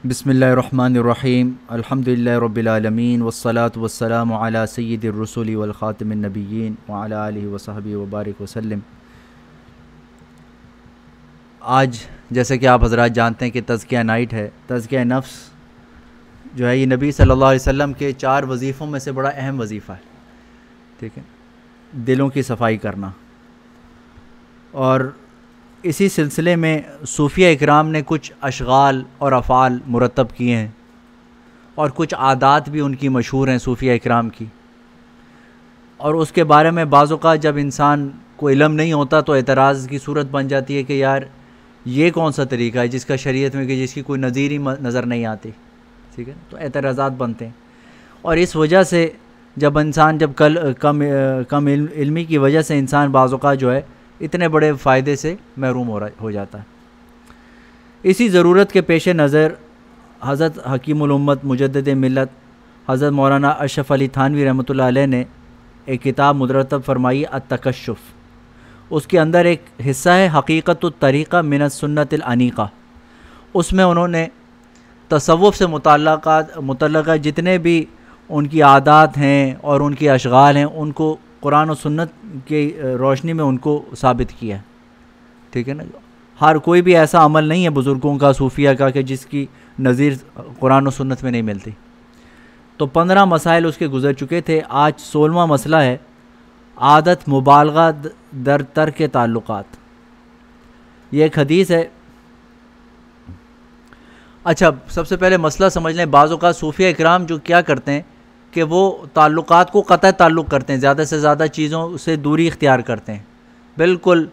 بسم اللہ الرحمن الرحیم الحمدللہ رب العالمین والصلاة والسلام علی سید الرسول والخاتم النبیین وعلی آلہ وصحبہ وبارک وسلم۔ آج جیسے کہ آپ حضرات جانتے ہیں کہ تزکیہ نائٹ ہے۔ تزکیہ نفس جو ہے یہ نبی صلی اللہ علیہ وسلم کے 4 وظیفوں میں سے بڑا اہم وظیفہ ہے، ٹھیک ہے، دلوں کی صفائی کرنا۔ اور اسی سلسلے میں صوفیہ اکرام نے کچھ اشغال اور افعال مرتب کیے ہیں، اور کچھ عادات بھی ان کی مشہور ہیں صوفیہ اکرام کی، اور اس کے بارے میں بعض اوقات جب انسان کو علم نہیں ہوتا تو اعتراض کی صورت بن جاتی ہے کہ یار یہ کون سا طریقہ ہے جس کا شریعت میں کہ جس کی کوئی نظیر ہی نظر نہیں آتی، ٹھیک ہے، تو اعتراضات بنتے ہیں۔ اور اس وجہ سے جب انسان کم علمی کی وجہ سے انسان بعض اوقات جو ہے اتنے بڑے فائدے سے محروم ہو جاتا ہے۔ اسی ضرورت کے پیش نظر حضرت حکیم الامت مجدد ملت حضرت مولانا اشرف علی تھانوی رحمۃ اللہ علیہ نے ایک کتاب مرتب فرمائی التکشف۔ اس کے اندر ایک حصہ ہے حقیقت الطریقہ من السنت الانیقہ۔ اس میں انہوں نے تصوف سے متعلقہ جتنے بھی ان کی عادات ہیں اور ان کی اشغال ہیں ان کو قرآن و سنت کی روشنی میں ان کو ثابت کیا ہے، ٹھیک ہے نا۔ ہر کوئی بھی ایسا عمل نہیں ہے بزرگوں کا صوفیہ کا کہ جس کی نظیر قرآن و سنت میں نہیں ملتی۔ تو 15 مسائل اس کے گزر چکے تھے، آج 16واں مسئلہ ہے عادت مبالغہ در ترک تعلقات۔ یہ ایک حدیث ہے۔ اچھا، سب سے پہلے مسئلہ سمجھ لیں، بعض اوقات صوفیہ اکرام جو کیا کرتے ہیں کہ وہ تعلقات کو قطع تعلق کرتے ہیں، زیادہ سے زیادہ چیزوں سے دوری اختیار کرتے ہیں، بالکل۔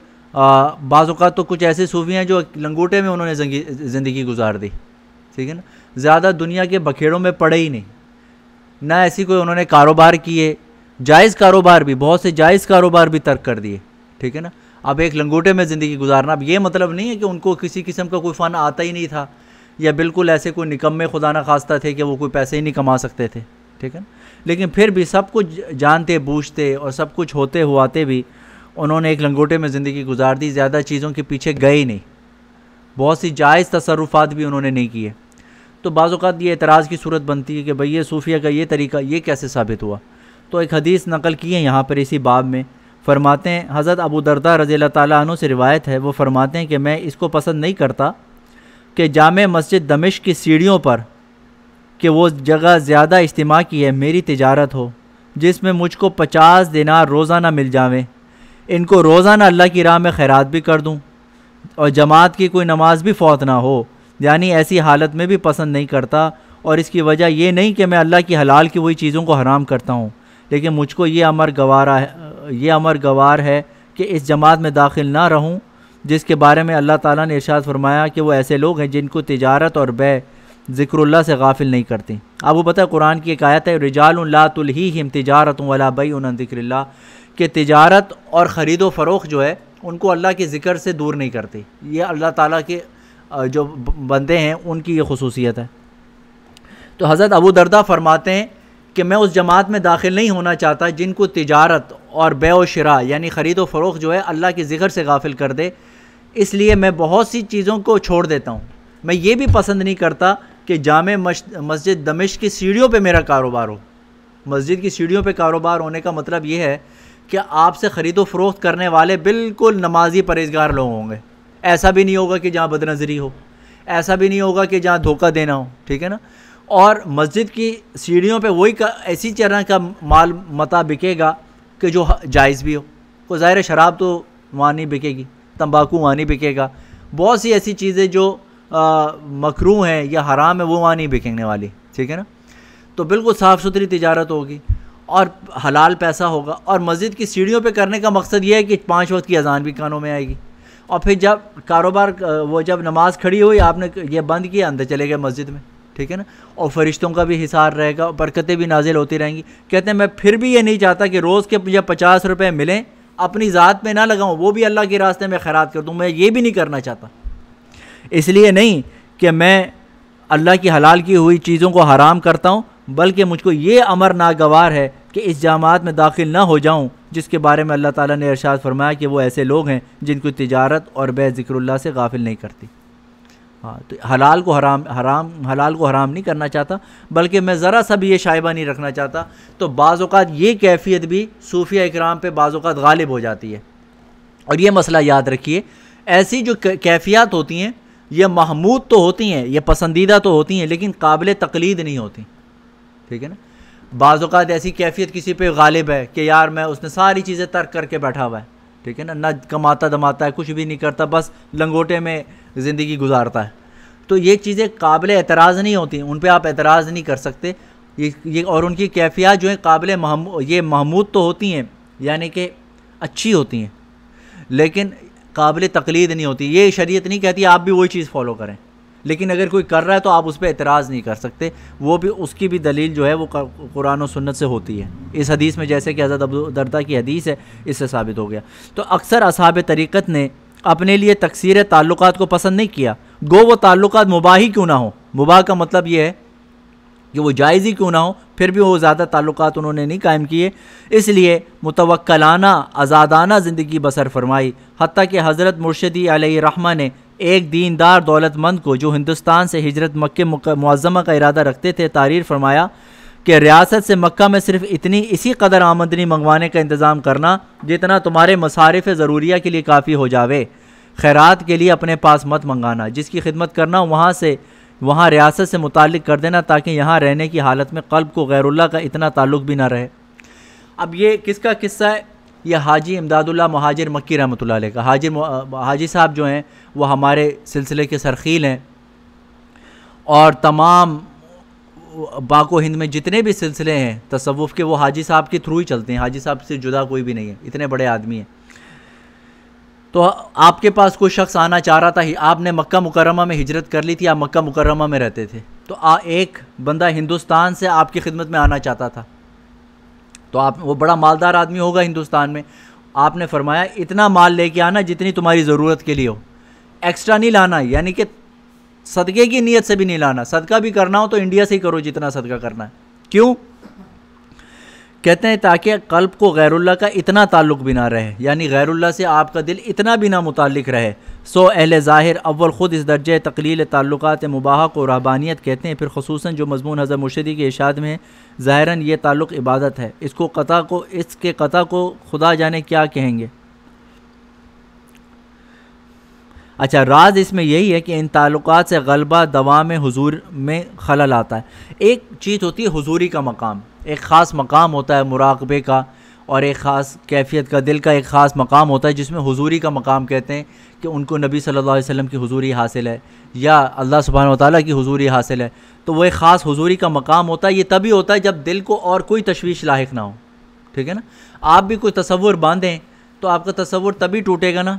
بعض اوقات تو کچھ ایسے صوفی ہیں جو لنگوٹے میں انہوں نے زندگی گزار دی، ٹھیک ہے نا، زیادہ دنیا کے بکھیڑوں میں پڑے ہی نہیں، نہ ایسی کوئی انہوں نے کاروبار کیے، جائز کاروبار بھی، بہت سے جائز کاروبار بھی ترک کر دیے، ٹھیک ہے نا۔ اب ایک لنگوٹے میں زندگی گزارنا، اب یہ مطلب نہیں ہے کہ ان کو کسی قسم کا کوئی فن آتا ہی نہیں تھا، یا بالکل ایسے کوئی نکمے خدا نخواستہ تھے کہ وہ کوئی پیسے ہی نہیں کما سکتے تھے، ٹھیک ہے نا۔ لیکن پھر بھی سب کچھ جانتے بوجھتے اور سب کچھ ہوتے ہواتے بھی انہوں نے ایک لنگوٹے میں زندگی گزار دی، زیادہ چیزوں کے پیچھے گئے ہی نہیں، بہت سی جائز تصرفات بھی انہوں نے نہیں کیے۔ تو بعض اوقات یہ اعتراض کی صورت بنتی ہے کہ بھئی یہ صوفیہ کا یہ طریقہ یہ کیسے ثابت ہوا؟ تو ایک حدیث نقل کی ہے یہاں پر اسی باب میں، فرماتے ہیں حضرت ابو درداء رضی اللہ تعالیٰ عنہ سے روایت ہے، وہ فرماتے ہیں کہ میں اس کو پسند نہیں کرتا کہ جامع مسجد دمشق کی سیڑھیوں پر کہ وہ جگہ زیادہ اجتماع کی ہے میری تجارت ہو، جس میں مجھ کو 50 دینار روزانہ مل جاویں، ان کو روزانہ اللہ کی راہ میں خیرات بھی کر دوں، اور جماعت کی کوئی نماز بھی فوت نہ ہو، یعنی ایسی حالت میں بھی پسند نہیں کرتا۔ اور اس کی وجہ یہ نہیں کہ میں اللہ کی حلال کی وہی چیزوں کو حرام کرتا ہوں، لیکن مجھ کو یہ امر گوار ہے کہ اس جماعت میں داخل نہ رہوں جس کے بارے میں اللہ تعالیٰ نے ارشاد فرمایا کہ وہ ایسے لوگ ہیں جن کو تجارت اور بیع ذکر اللہ سے غافل نہیں کرتی۔ آپ کو پتہ ہے قرآن کی ایک آیت ہے رجال لا تلہیہم تجارت ولا بیع عن ذکر اللہ، کہ تجارت اور خرید و فروخت جو ہے ان کو اللہ کے ذکر سے دور نہیں کرتی۔ یہ اللہ تعالیٰ کے جو بندے ہیں ان کی یہ خصوصیت ہے۔ تو حضرت ابو درداء فرماتے ہیں کہ میں اس جماعت میں داخل نہیں ہونا چاہتا جن کو تجارت اور بیع و شراء یعنی خرید و فروخت جو ہے اللہ کے ذکر سے غافل کر دے، اس لیے میں بہت سی چیزوں کو چھوڑ دیتا ہوں۔ میں یہ بھی پسند نہیں کرتا کہ جامع مسجد دمشق کی سیڑھیوں پہ میرا کاروبار ہو۔ مسجد کی سیڑھیوں پہ کاروبار ہونے کا مطلب یہ ہے کہ آپ سے خرید و فروخت کرنے والے بالکل نمازی پرہیزگار لوگ ہوں گے، ایسا بھی نہیں ہوگا کہ جہاں بد نظری ہو، ایسا بھی نہیں ہوگا کہ جہاں دھوکہ دینا ہو، ٹھیک ہے نا۔ اور مسجد کی سیڑھیوں پہ وہی ایسی طرح کا مال متاع بکے گا کہ جو جائز بھی ہو، کوئی ظاہر شراب تو وہاں نہیں بکے گی، تمباکو وہاں نہیں بکے گا، بہت سی ایسی چیزیں جو مکروہ ہیں یا حرام ہے وہ وہاں نہیں بکنے والی، ٹھیک ہے نا۔ تو بالکل صاف ستھری تجارت ہوگی اور حلال پیسہ ہوگا۔ اور مسجد کی سیڑھیوں پہ کرنے کا مقصد یہ ہے کہ 5 وقت کی اذان بھی کانوں میں آئے گی، اور پھر جب کاروبار وہ جب نماز کھڑی ہوئی آپ نے یہ بند کیا، اندر چلے گئے مسجد میں، ٹھیک ہے نا، اور فرشتوں کا بھی حصار رہے گا، برکتیں بھی نازل ہوتی رہیں گی۔ کہتے ہیں میں پھر بھی یہ نہیں چاہتا کہ روز کے جب 50 روپے ملیں اپنی ذات میں نہ لگاؤں، وہ بھی اللہ کے راستے میں خیرات کر دوں، میں یہ بھی نہیں کرنا چاہتا۔ اس لیے نہیں کہ میں اللہ کی حلال کی ہوئی چیزوں کو حرام کرتا ہوں، بلکہ مجھ کو یہ امر ناگوار ہے کہ اس جماعت میں داخل نہ ہو جاؤں جس کے بارے میں اللہ تعالیٰ نے ارشاد فرمایا کہ وہ ایسے لوگ ہیں جن کو تجارت اور بیع ذکر اللہ سے غافل نہیں کرتی۔ ہاں تو حلال کو حرام نہیں کرنا چاہتا، بلکہ میں ذرا سا بھی یہ شائبہ نہیں رکھنا چاہتا. تو بعض اوقات یہ کیفیت بھی صوفیہ اکرام پہ بعض اوقات غالب ہو جاتی ہے. اور یہ مسئلہ یاد رکھیے، ایسی جو کیفیات ہوتی ہیں یہ محمود تو ہوتی ہیں، یہ پسندیدہ تو ہوتی ہیں، لیکن قابل تقلید نہیں ہوتی. ٹھیک ہے نا. بعض اوقات ایسی کیفیت کسی پہ غالب ہے کہ یار اس نے ساری چیزیں ترک کر کے بیٹھا ہوا ہے. ٹھیک ہے نا. نہ کماتا دماتا ہے، کچھ بھی نہیں کرتا، بس لنگوٹے میں زندگی گزارتا ہے. تو یہ چیزیں قابل اعتراض نہیں ہوتی، ان پہ آپ اعتراض نہیں کر سکتے. یہ اور ان کی کیفیات جو ہیں قابل یہ محمود تو ہوتی ہیں، یعنی کہ اچھی ہوتی ہیں، لیکن قابل تقلید نہیں ہوتی. یہ شریعت نہیں کہتی آپ بھی وہی چیز فالو کریں، لیکن اگر کوئی کر رہا ہے تو آپ اس پہ اعتراض نہیں کر سکتے. وہ بھی اس کی بھی دلیل جو ہے وہ قرآن و سنت سے ہوتی ہے. اس حدیث میں جیسے کہ حضرت ابو درداء کی حدیث ہے، اس سے ثابت ہو گیا. تو اکثر اصحاب طریقت نے اپنے لیے تکثیر تعلقات کو پسند نہیں کیا، گو وہ تعلقات مباح ہی کیوں نہ ہوں. مباح کا مطلب یہ ہے کہ وہ جائز ہی کیوں نہ ہو، پھر بھی وہ زیادہ تعلقات انہوں نے نہیں قائم کیے. اس لیے متوکلانہ آزادانہ زندگی بسر فرمائی. حتیٰ کہ حضرت مرشدی علیہ رحمہ نے ایک دیندار دولت مند کو جو ہندوستان سے ہجرت مکہ معظمہ کا ارادہ رکھتے تھے تحریر فرمایا کہ ریاست سے مکہ میں صرف اسی قدر آمدنی منگوانے کا انتظام کرنا جتنا تمہارے مصارف ضروریہ کے لیے کافی ہو جاوے. خیرات کے لیے اپنے پاس مت منگانا، جس کی خدمت کرنا وہاں ریاست سے متعلق کر دینا، تاکہ یہاں رہنے کی حالت میں قلب کو غیر اللہ کا اتنا تعلق بھی نہ رہے. اب یہ کس کا قصہ ہے؟ یہ حاجی امداد اللہ مہاجر مکی رحمۃ اللہ علیہ کا. حاجی صاحب جو ہیں وہ ہمارے سلسلے کے سرخیل ہیں، اور تمام پاک و ہند میں جتنے بھی سلسلے ہیں تصوف کے وہ حاجی صاحب کے تھرو ہی چلتے ہیں. حاجی صاحب سے جدا کوئی بھی نہیں ہے، اتنے بڑے آدمی ہیں. تو آپ کے پاس کوئی شخص آنا چاہ رہا تھا، آپ نے مکہ مکرمہ میں ہجرت کر لی تھی، آپ مکہ مکرمہ میں رہتے تھے، تو ایک بندہ ہندوستان سے آپ کی خدمت میں آنا چاہتا تھا. تو وہ بڑا مالدار آدمی ہوگا ہندوستان میں. آپ نے فرمایا اتنا مال لے کے آنا جتنی تمہاری ضرورت کے لیے ہو، ایکسٹرا نہیں لانا، یعنی کہ صدقے کی نیت سے بھی نہیں لانا. صدقہ بھی کرنا ہو تو انڈیا سے ہی کرو جتنا صدقہ کرنا ہے. کیوں؟ کہتے ہیں تاکہ قلب کو غیر اللہ کا اتنا تعلق بھی نہ رہے، یعنی غیر اللہ سے آپ کا دل اتنا بھی نہ متعلق رہے. سو اہل ظاہر اول خود اس درجہ تقلیل تعلقات مباحہ کو رہبانیت کہتے ہیں، پھر خصوصاً جو مضمون حضرت مرشدی کے ارشاد میں ہے ظاہراً یہ تعلق عبادت ہے، اس کے قطع کو خدا جانے کیا کہیں گے. اچھا، راز اس میں یہی ہے کہ ان تعلقات سے غلبہ دوام حضور میں خلل آتا ہے. ایک چیز ہوتی ہے حضوری کا مقام، ایک خاص مقام ہوتا ہے مراقبے کا، اور ایک خاص کیفیت کا، دل کا ایک خاص مقام ہوتا ہے جس میں حضوری کا مقام کہتے ہیں کہ ان کو نبی صلی اللہ علیہ وسلم کی حضوری حاصل ہے یا اللہ سبحانہ و تعالیٰ کی حضوری حاصل ہے. تو وہ ایک خاص حضوری کا مقام ہوتا ہے. یہ تبھی ہوتا ہے جب دل کو اور کوئی تشویش لاحق نہ ہو. ٹھیک ہے نا. آپ بھی کوئی تصور باندھیں تو آپ کا تصور تبھی ٹوٹے گا نا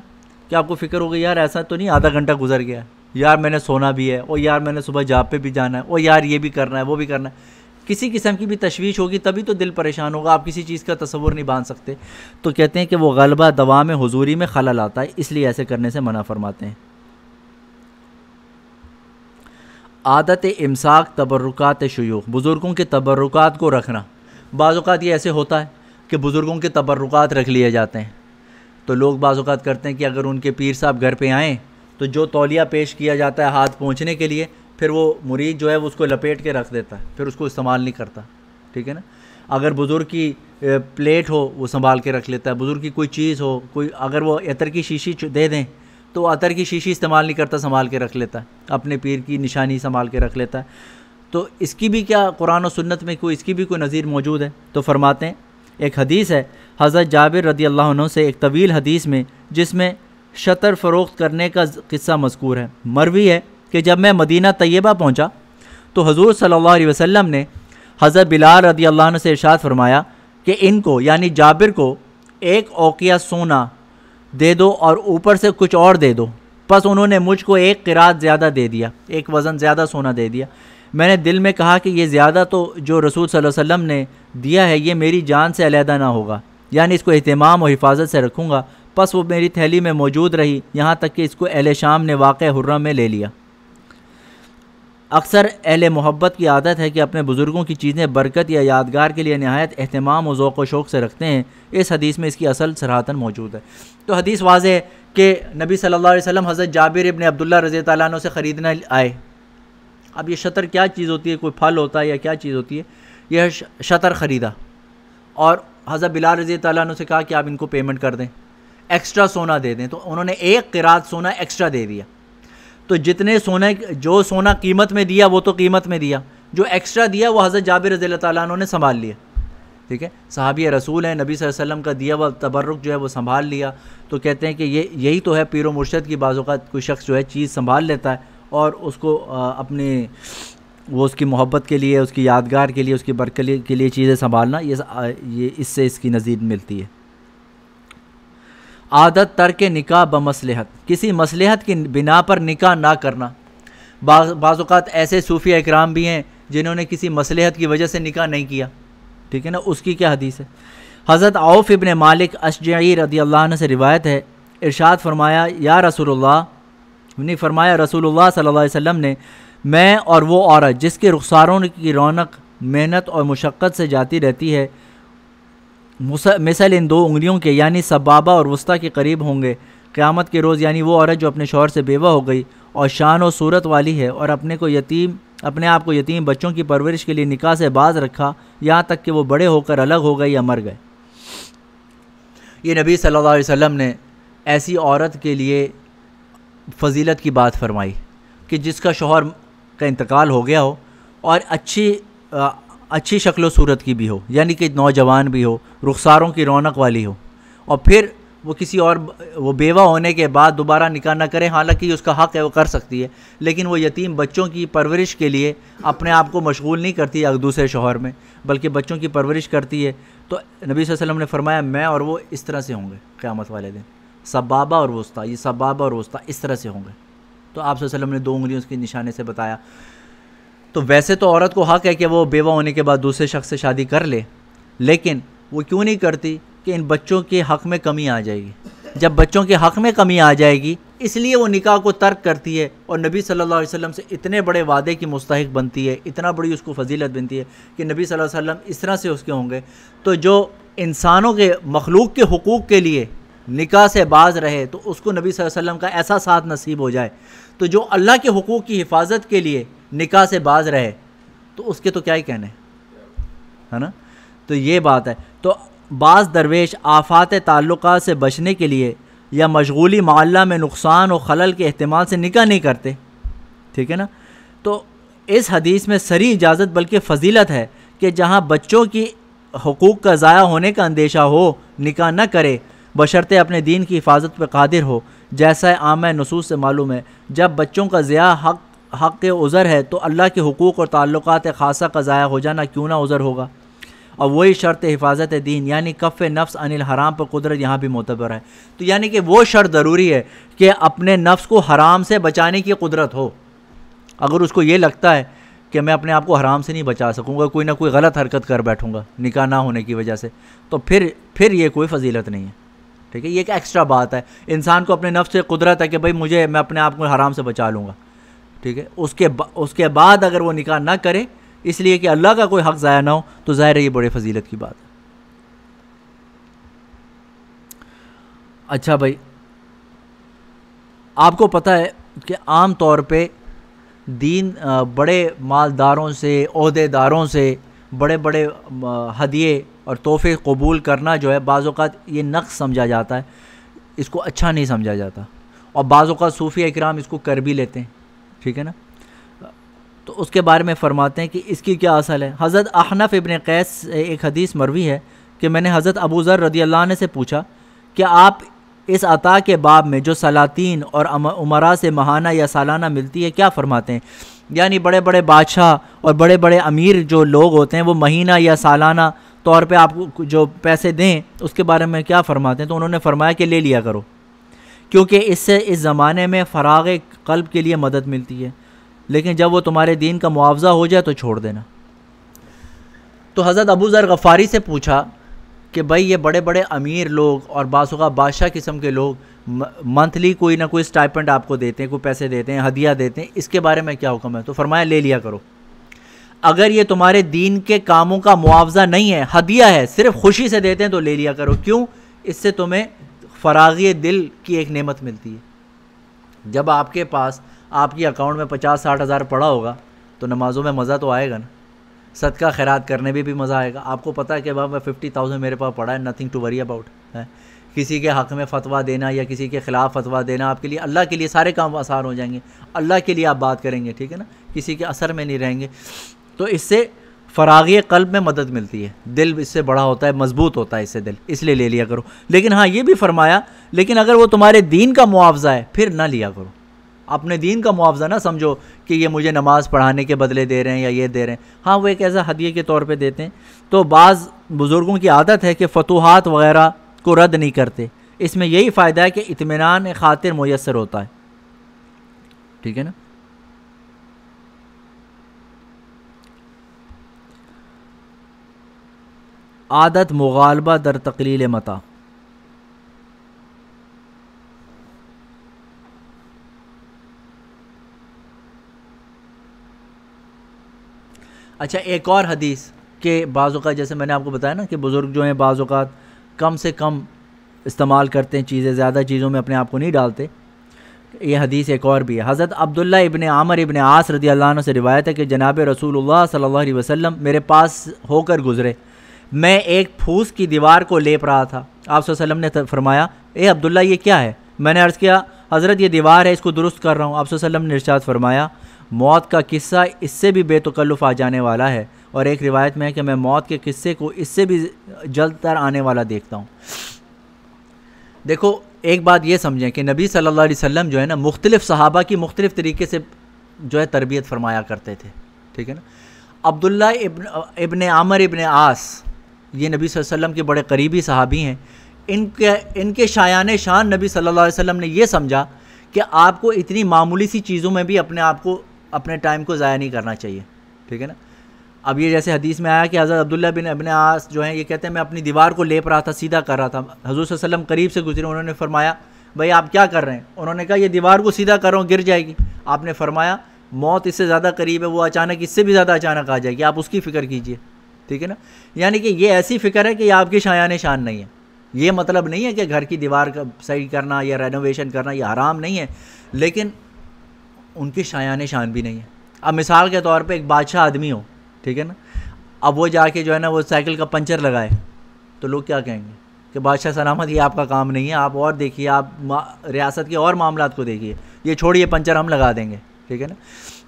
کہ آپ کو فکر ہوگی یار ایسا تو نہیں آدھا گھنٹہ گزر گیا، یار میں نے سونا بھی ہے، اور یار میں نے صبح جاب پہ بھی جانا ہے، اور یار یہ بھی کرنا ہے وہ بھی کرنا ہے. کسی قسم کی بھی تشویش ہوگی تبھی تو دل پریشان ہوگا. آپ کسی چیز کا تصور نہیں باندھ سکتے. تو کہتے ہیں کہ وہ غلبہ دوام حضوری میں خلل آتا ہے، اس لیے ایسے کرنے سے منع فرماتے ہیں. عادت امساک تبرکات شیوخ، بزرگوں کے تبرکات کو رکھنا. بعض اوقات یہ ایسے ہوتا ہے کہ بزرگوں کے تبرکات رکھ لیے جاتے ہیں. تو لوگ بعض اوقات کرتے ہیں کہ اگر ان کے پیر صاحب گھر پہ آئیں تو جو تولیہ پیش کیا جاتا ہے ہاتھ پہنچنے کے لیے، پھر وہ مرید جو ہے وہ اس کو لپیٹ کے رکھ دیتا ہے، پھر اس کو استعمال نہیں کرتا. ٹھیک ہے نا. اگر بزرگ کی پلیٹ ہو وہ سنبھال کے رکھ لیتا ہے. بزرگ کی کوئی چیز ہو، اگر وہ عطر کی شیشی دے دیں تو عطر کی شیشی استعمال نہیں کرتا، سنبھال کے رکھ لیتا ہے. اپنے پیر کی نشانی سنبھال کے رکھ لیتا ہے. تو اس کی بھی کیا قرآن و سنت میں اس کی بھی کوئی نظیر موجود ہے؟ تو فرماتے ہیں ایک حدیث ہے حضرت جابر رضی اللہ عنہ سے، ایک طویل حدیث میں جس میں شطر فروخت کرنے کا قصہ مذکور ہے. مروی ہے کہ جب میں مدینہ طیبہ پہنچا تو حضور صلی اللہ علیہ وسلم نے حضرت بلال رضی اللہ عنہ سے ارشاد فرمایا کہ ان کو یعنی جابر کو ایک اوقیہ سونا دے دو اور اوپر سے کچھ اور دے دو. پس انہوں نے مجھ کو ایک قرات زیادہ دے دیا، ایک وزن زیادہ سونا دے دیا. میں نے دل میں کہا کہ یہ زیادہ تو جو رسول صلی اللہ علیہ وسلم نے دیا ہے یہ میری جان سے علیحدہ نہ ہوگا، یعنی اس کو اہتمام اور حفاظت سے رکھوں گا. پس وہ میری تھیلی میں موجود رہی یہاں تک کہ اس کو اہل شام نے واقع حرہ میں لے لیا. اکثر اہل محبت کی عادت ہے کہ اپنے بزرگوں کی چیزیں برکت یا یادگار کے لیے نہایت اہتمام و ذوق و شوق سے رکھتے ہیں۔ اس حدیث میں اس کی اصل صراحتاً موجود ہے۔ تو حدیث واضح ہے کہ نبی صلی اللہ علیہ وسلم حضرت جابر ابن عبداللہ رضی اللہ عنہ سے خریدنے آئے۔ اب یہ شطر کیا چیز ہوتی ہے، کوئی پھل ہوتا ہے یا کیا چیز ہوتی ہے؟ یہ شطر خریدا اور حضرت بلال رضی اللہ عنہ سے کہا کہ آپ ان کو پیمنٹ کر دیں، ایکسٹرا سونا دے دیں۔ تو انہوں نے ایک قرات سونا ایکسٹرا دے دیا۔ تو جتنے سونے جو سونا قیمت میں دیا وہ تو قیمت میں دیا، جو ایکسٹرا دیا وہ حضرت جابر رضی اللہ تعالیٰ عنہ نے سنبھال لیا۔ ٹھیک ہے، صحابی رسول ہیں، نبی صلی اللہ علیہ وسلم کا دیا ہوا تبرک جو ہے وہ سنبھال لیا۔ تو کہتے ہیں کہ یہی تو ہے پیر و مرشد کی، بعض اوقات کوئی شخص جو ہے چیز سنبھال لیتا ہے اور اس کو اپنے وہ اس کی محبت کے لیے، اس کی یادگار کے لیے، اس کی برکت کے لیے چیزیں سنبھالنا، یہ اس سے اس کی نظیر ملتی ہے۔ عادت ترک نکاح بمصلحت، کسی مصلحت کی بنا پر نکاح نہ کرنا۔ بعض اوقات ایسے صوفیہ اکرام بھی ہیں جنہوں نے کسی مصلحت کی وجہ سے نکاح نہیں کیا، ٹھیک ہے نا، اس کی کیا حدیث ہے؟ حضرت عوف ابن مالک اشجعی رضی اللہ عنہ سے روایت ہے، ارشاد فرمایا رسول اللہ صلی اللہ علیہ وسلم نے، میں اور وہ عورت جس کے رخساروں کی رونق محنت اور مشقت سے جاتی رہتی ہے، مثل ان دو انگلیوں کے یعنی سبابہ اور وسطیٰ کے قریب ہوں گے قیامت کے روز۔ یعنی وہ عورت جو اپنے شوہر سے بیوہ ہو گئی اور شان و صورت والی ہے اور اپنے آپ کو یتیم بچوں کی پرورش کے لیے نکاح سے باز رکھا یہاں تک کہ وہ بڑے ہو کر الگ ہو گئے یا مر گئے۔ یہ نبی صلی اللہ علیہ وسلم نے ایسی عورت کے لیے فضیلت کی بات فرمائی کہ جس کا شوہر کا انتقال ہو گیا ہو اور اچھی شکل و صورت کی بھی ہو، یعنی کہ نوجوان بھی ہو، رخساروں کی رونق والی ہو، اور پھر وہ کسی اور وہ بیوہ ہونے کے بعد دوبارہ نکاح نہ کرے، حالانکہ اس کا حق ہے وہ کر سکتی ہے، لیکن وہ یتیم بچوں کی پرورش کے لیے اپنے آپ کو مشغول نہیں کرتی دوسرے شوہر میں، بلکہ بچوں کی پرورش کرتی ہے۔ تو نبی صلی اللہ علیہ وسلم نے فرمایا میں اور وہ اس طرح سے ہوں گے قیامت والے دن، سبابہ اور وسطیٰ، یہ سبابہ اور وسطیٰ اس طرح سے ہوں گے۔ تو آپ صلی اللہ علیہ وسلم نے 2 انگلیوں کے نشانے سے بتایا۔ تو ویسے تو عورت کو حق ہے کہ وہ بیوہ ہونے کے بعد دوسرے شخص سے شادی کر لے، لیکن وہ کیوں نہیں کرتی کہ ان بچوں کے حق میں کمی آ جائے گی۔ جب بچوں کے حق میں کمی آ جائے گی اس لیے وہ نکاح کو ترک کرتی ہے اور نبی صلی اللہ علیہ وسلم سے اتنے بڑے وعدے کی مستحق بنتی ہے، اتنا بڑی اس کو فضیلت بنتی ہے کہ نبی صلی اللہ علیہ وسلم اس طرح سے اس کے ہوں گے۔ تو جو انسانوں کے مخلوق کے حقوق کے لیے نکاح سے باز رہے تو اس کو نبی صلی اللہ علیہ وسلم کا ایسا ساتھ نصیب ہو جائے، تو جو اللہ کے حقوق کی حفاظت کے لیے نکاح سے باز رہے تو اس کے تو کیا ہی کہنے ہے نا۔ تو یہ بات ہے۔ تو بعض درویش آفات تعلقات سے بچنے کے لیے یا مشغولی معلّہ میں نقصان و خلل کے احتمال سے نکاح نہیں کرتے، ٹھیک ہے نا۔ تو اس حدیث میں صریح اجازت بلکہ فضیلت ہے کہ جہاں بچوں کی حقوق کا ضائع ہونے کا اندیشہ ہو نکاح نہ کرے، بشرطے اپنے دین کی حفاظت پہ قادر ہو، جیسا عامہ نصوص سے معلوم ہے۔ جب بچوں کا ضیاع حق عذر ہے تو اللہ کے حقوق اور تعلقات خاصہ کا ضائع ہو جانا کیوں نہ عذر ہوگا۔ اور وہی شرط حفاظت دین یعنی کف نفس عن الحرام پر قدرت یہاں بھی معتبر ہے۔ تو یعنی کہ وہ شرط ضروری ہے کہ اپنے نفس کو حرام سے بچانے کی قدرت ہو۔ اگر اس کو یہ لگتا ہے کہ میں اپنے آپ کو حرام سے نہیں بچا سکوں گا، کوئی نہ کوئی غلط حرکت کر بیٹھوں گا نکاح نہ ہونے کی وجہ سے، تو پھر یہ کوئی فضیلت نہیں ہے، ٹھیک ہے۔ یہ ایک ایکسٹرا بات ہے، انسان کو اپنے نفس سے قدرت ہے کہ بھائی میں اپنے آپ کو حرام سے بچا لوں گا، ٹھیک ہے۔ اس کے بعد اگر وہ نکاح نہ کرے اس لیے کہ اللہ کا کوئی حق ضائع نہ ہو تو ظاہر ہے یہ بڑے فضیلت کی بات ہے۔ اچھا بھائی، آپ کو پتہ ہے کہ عام طور پہ دین بڑے مالداروں سے، عہدے داروں سے بڑے بڑے ہدیے اور تحفے قبول کرنا جو ہے بعض اوقات یہ نقص سمجھا جاتا ہے، اس کو اچھا نہیں سمجھا جاتا، اور بعض اوقات صوفیہ اکرام اس کو کر بھی لیتے ہیں، ٹھیک ہے نا۔ تو اس کے بارے میں فرماتے ہیں کہ اس کی کیا اصل ہے۔ حضرت احنف ابن قیس سے ایک حدیث مروی ہے کہ میں نے حضرت ابو ذر رضی اللہ عنہ سے پوچھا کہ آپ اس عطا کے باب میں جو سلاطین اور امراء سے ماہانہ یا سالانہ ملتی ہے کیا فرماتے ہیں؟ یعنی بڑے بڑے بادشاہ اور بڑے بڑے امیر جو لوگ ہوتے ہیں وہ مہینہ یا سالانہ طور پہ آپ کو جو پیسے دیں اس کے بارے میں کیا فرماتے ہیں؟ تو انہوں نے فرمایا کہ لے لیا کرو، کیونکہ اس سے اس زمانے میں فراغ قلب کے لیے مدد ملتی ہے، لیکن جب وہ تمہارے دین کا معاوضہ ہو جائے تو چھوڑ دینا۔ تو حضرت ابو ذر غفاری سے پوچھا کہ بھائی یہ بڑے بڑے امیر لوگ اور بعض اوقات بادشاہ قسم کے لوگ منتھلی کوئی نہ کوئی سٹائپنڈ آپ کو دیتے ہیں، کوئی پیسے دیتے ہیں، ہدیہ دیتے ہیں، اس کے بارے میں کیا حکم ہے؟ تو فرمایا لے لیا کرو. اگر یہ تمہارے دین کے کاموں کا معاوضہ نہیں ہے، ہدیہ ہے، صرف خوشی سے دیتے ہیں تو لے لیا کرو. کیوں؟ اس سے تمہیں فراغی دل کی ایک نعمت ملتی ہے. جب آپ کے پاس آپ کی اکاؤنٹ میں 50-60 ہزار پڑا ہوگا تو نمازوں میں مزہ تو آئے گا نا، صدقہ خیرات کرنے میں بھی مزہ آئے گا. آپ کو پتہ ہے کہ بابا 50,000 میرے پاس پڑا ہے، نتھنگ ٹو وری اباؤٹ ہے. کسی کے حق میں فتویٰ دینا یا کسی کے خلاف فتویٰ دینا آپ کے لیے، اللہ کے لیے سارے کام آسان ہو جائیں گے. اللہ کے لیے آپ بات کریں گے، ٹھیک ہے نا، کسی کے اثر میں نہیں رہیں گے. تو اس سے فراغی قلب میں مدد ملتی ہے، دل اس سے بڑا ہوتا ہے، مضبوط ہوتا ہے اس سے دل، اس لیے لے لیا کرو. لیکن ہاں یہ بھی فرمایا لیکن اگر وہ تمہارے دین کا معاوضہ ہے پھر نہ لیا کرو. اپنے دین کا معاوضہ نہ سمجھو کہ یہ مجھے نماز پڑھانے کے بدلے دے رہے ہیں یا یہ دے رہے ہیں. ہاں وہ ایک ایسا ہدیے کے طور پہ دیتے ہیں. تو بعض بزرگوں کی عادت ہے کہ فتوحات وغیرہ کو رد نہیں کرتے. اس میں یہی فائدہ ہے کہ اطمینان خاطر میسر ہوتا ہے، ٹھیک ہے نا. عادت مغالبہ در تقلیل متاع. اچھا ایک اور حدیث کہ بعض اوقات جیسے میں نے آپ کو بتایا نا کہ بزرگ جو ہیں بعض اوقات کم سے کم استعمال کرتے ہیں چیزیں، زیادہ چیزوں میں اپنے آپ کو نہیں ڈالتے. یہ حدیث ایک اور بھی ہے. حضرت عبداللہ ابن عامر ابن عاص رضی اللہ عنہ سے روایت ہے کہ جناب رسول اللہ صلی اللہ علیہ وسلم میرے پاس ہو کر گزرے. میں ایک پھوس کی دیوار کو لیپ رہا تھا. آپ صلی اللہ علیہ وسلم نے فرمایا اے عبداللہ یہ کیا ہے؟ میں نے عرض کیا حضرت یہ دیوار ہے، اس کو درست کر رہا ہوں. آپ صلی اللہ علیہ وسلم نے ارشاد فرمایا موت کا قصہ اس سے بھی بے تکلف آ جانے والا ہے، اور ایک روایت میں ہے کہ میں موت کے قصے کو اس سے بھی جلد تر آنے والا دیکھتا ہوں. دیکھو ایک بات یہ سمجھیں کہ نبی صلی اللہ علیہ وسلم جو ہے نا مختلف صحابہ کی مختلف طریقے سے جو ہے تربیت فرمایا کرتے تھے، ٹھیک ہے نا. عبداللہ ابن عامر ابن عاص یہ نبی صلی اللہ علیہ وسلم کے بڑے قریبی صحابی ہیں. ان کے شایان شان نبی صلی اللہ علیہ وسلم نے یہ سمجھا کہ آپ کو اتنی معمولی سی چیزوں میں بھی اپنے ٹائم کو ضائع نہیں کرنا چاہیے، ٹھیک ہے نا. اب یہ جیسے حدیث میں آیا کہ حضرت عبداللہ بن ابن عاص جو ہیں یہ کہتے ہیں میں اپنی دیوار کو لیپ رہا تھا، سیدھا کر رہا تھا. حضور صلی اللہ علیہ وسلم قریب سے گزرے، انہوں نے فرمایا بھائی آپ کیا کر رہے ہیں؟ انہوں نے کہا یہ دیوار کو سیدھا کر رہا ہوں، گر جائے گی. آپ نے فرمایا موت اس سے زیادہ قریب ہے، وہ اچانک اس سے بھی زیادہ اچانک آ جائے گی، آپ اس کی فکر کیجئے، ٹھیک ہے نا. یعنی کہ یہ ایسی فکر ہے کہ یہ آپ کی شایان شان نہیں ہے. یہ مطلب نہیں ہے کہ گھر کی دیوار کا صحیح کرنا یا رینوویشن کرنا یہ حرام نہیں ہے، لیکن ان کی شایان شان بھی نہیں ہے. اب مثال کے طور پہ ایک بادشاہ آدمی ہو، ٹھیک ہے نا، اب وہ جا کے جو ہے نا وہ سائیکل کا پنچر لگائے تو لوگ کیا کہیں گے کہ بادشاہ سلامت یہ آپ کا کام نہیں ہے، آپ اور دیکھیے، آپ ریاست کے اور معاملات کو دیکھیے، یہ چھوڑیے پنچر ہم لگا دیں گے، ٹھیک ہے نا.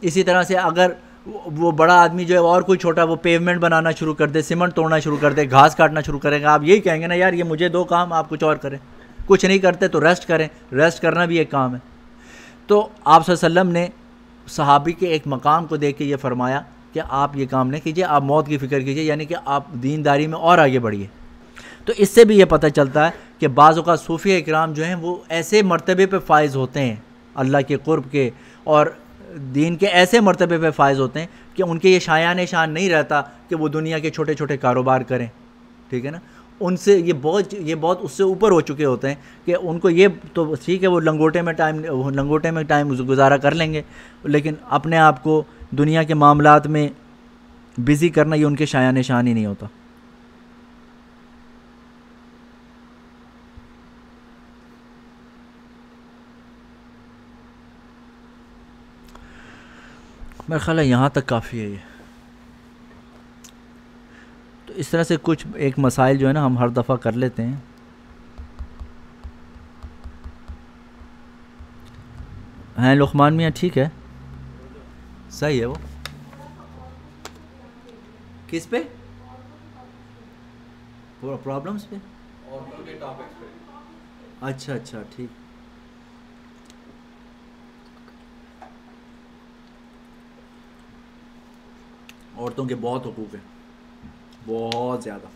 اسی طرح سے اگر وہ بڑا آدمی جو ہے اور کوئی چھوٹا وہ پیومنٹ بنانا شروع کر دے، سیمنٹ توڑنا شروع کر دے، گھاس کاٹنا شروع کرے گا، آپ یہی کہیں گے نا یار یہ مجھے دو کام، آپ کچھ اور کریں. کچھ نہیں کرتے تو ریسٹ کریں، ریسٹ کرنا بھی ایک کام ہے. تو آپ صلی اللہ علیہ وسلم نے صحابی کے ایک مقام کو دیکھ کے یہ فرمایا کہ آپ یہ کام نہیں کیجیے، آپ موت کی فکر کیجیے، یعنی کہ آپ دینداری میں اور آگے بڑھیے. تو اس سے بھی یہ پتہ چلتا ہے کہ بعض اوقات صوفیہ اکرام جو ہیں وہ ایسے مرتبے پہ فائز ہوتے ہیں اللہ کے قرب کے اور دین کے ایسے مرتبے پہ فائز ہوتے ہیں کہ ان کے یہ شایان شان نہیں رہتا کہ وہ دنیا کے چھوٹے چھوٹے کاروبار کریں، ٹھیک ہے نا. ان سے یہ بہت اس سے اوپر ہو چکے ہوتے ہیں کہ ان کو یہ تو ٹھیک ہے وہ لنگوٹے میں ٹائم گزارا کر لیں گے، لیکن اپنے آپ کو دنیا کے معاملات میں بزی کرنا یہ ان کے شایان شان ہی نہیں ہوتا. میرا خیال ہے یہاں تک کافی ہے یہ. تو اس طرح سے کچھ ایک مسائل جو ہے نا ہم ہر دفعہ کر لیتے ہیں. ہیں لقمان میاں ٹھیک ہے، صحیح ہے. وہ کس پہ؟ پرابلمس پہ؟ اچھا اچھا ٹھیک. عورتوں کے بہت حقوق ہیں، بہت زیادہ.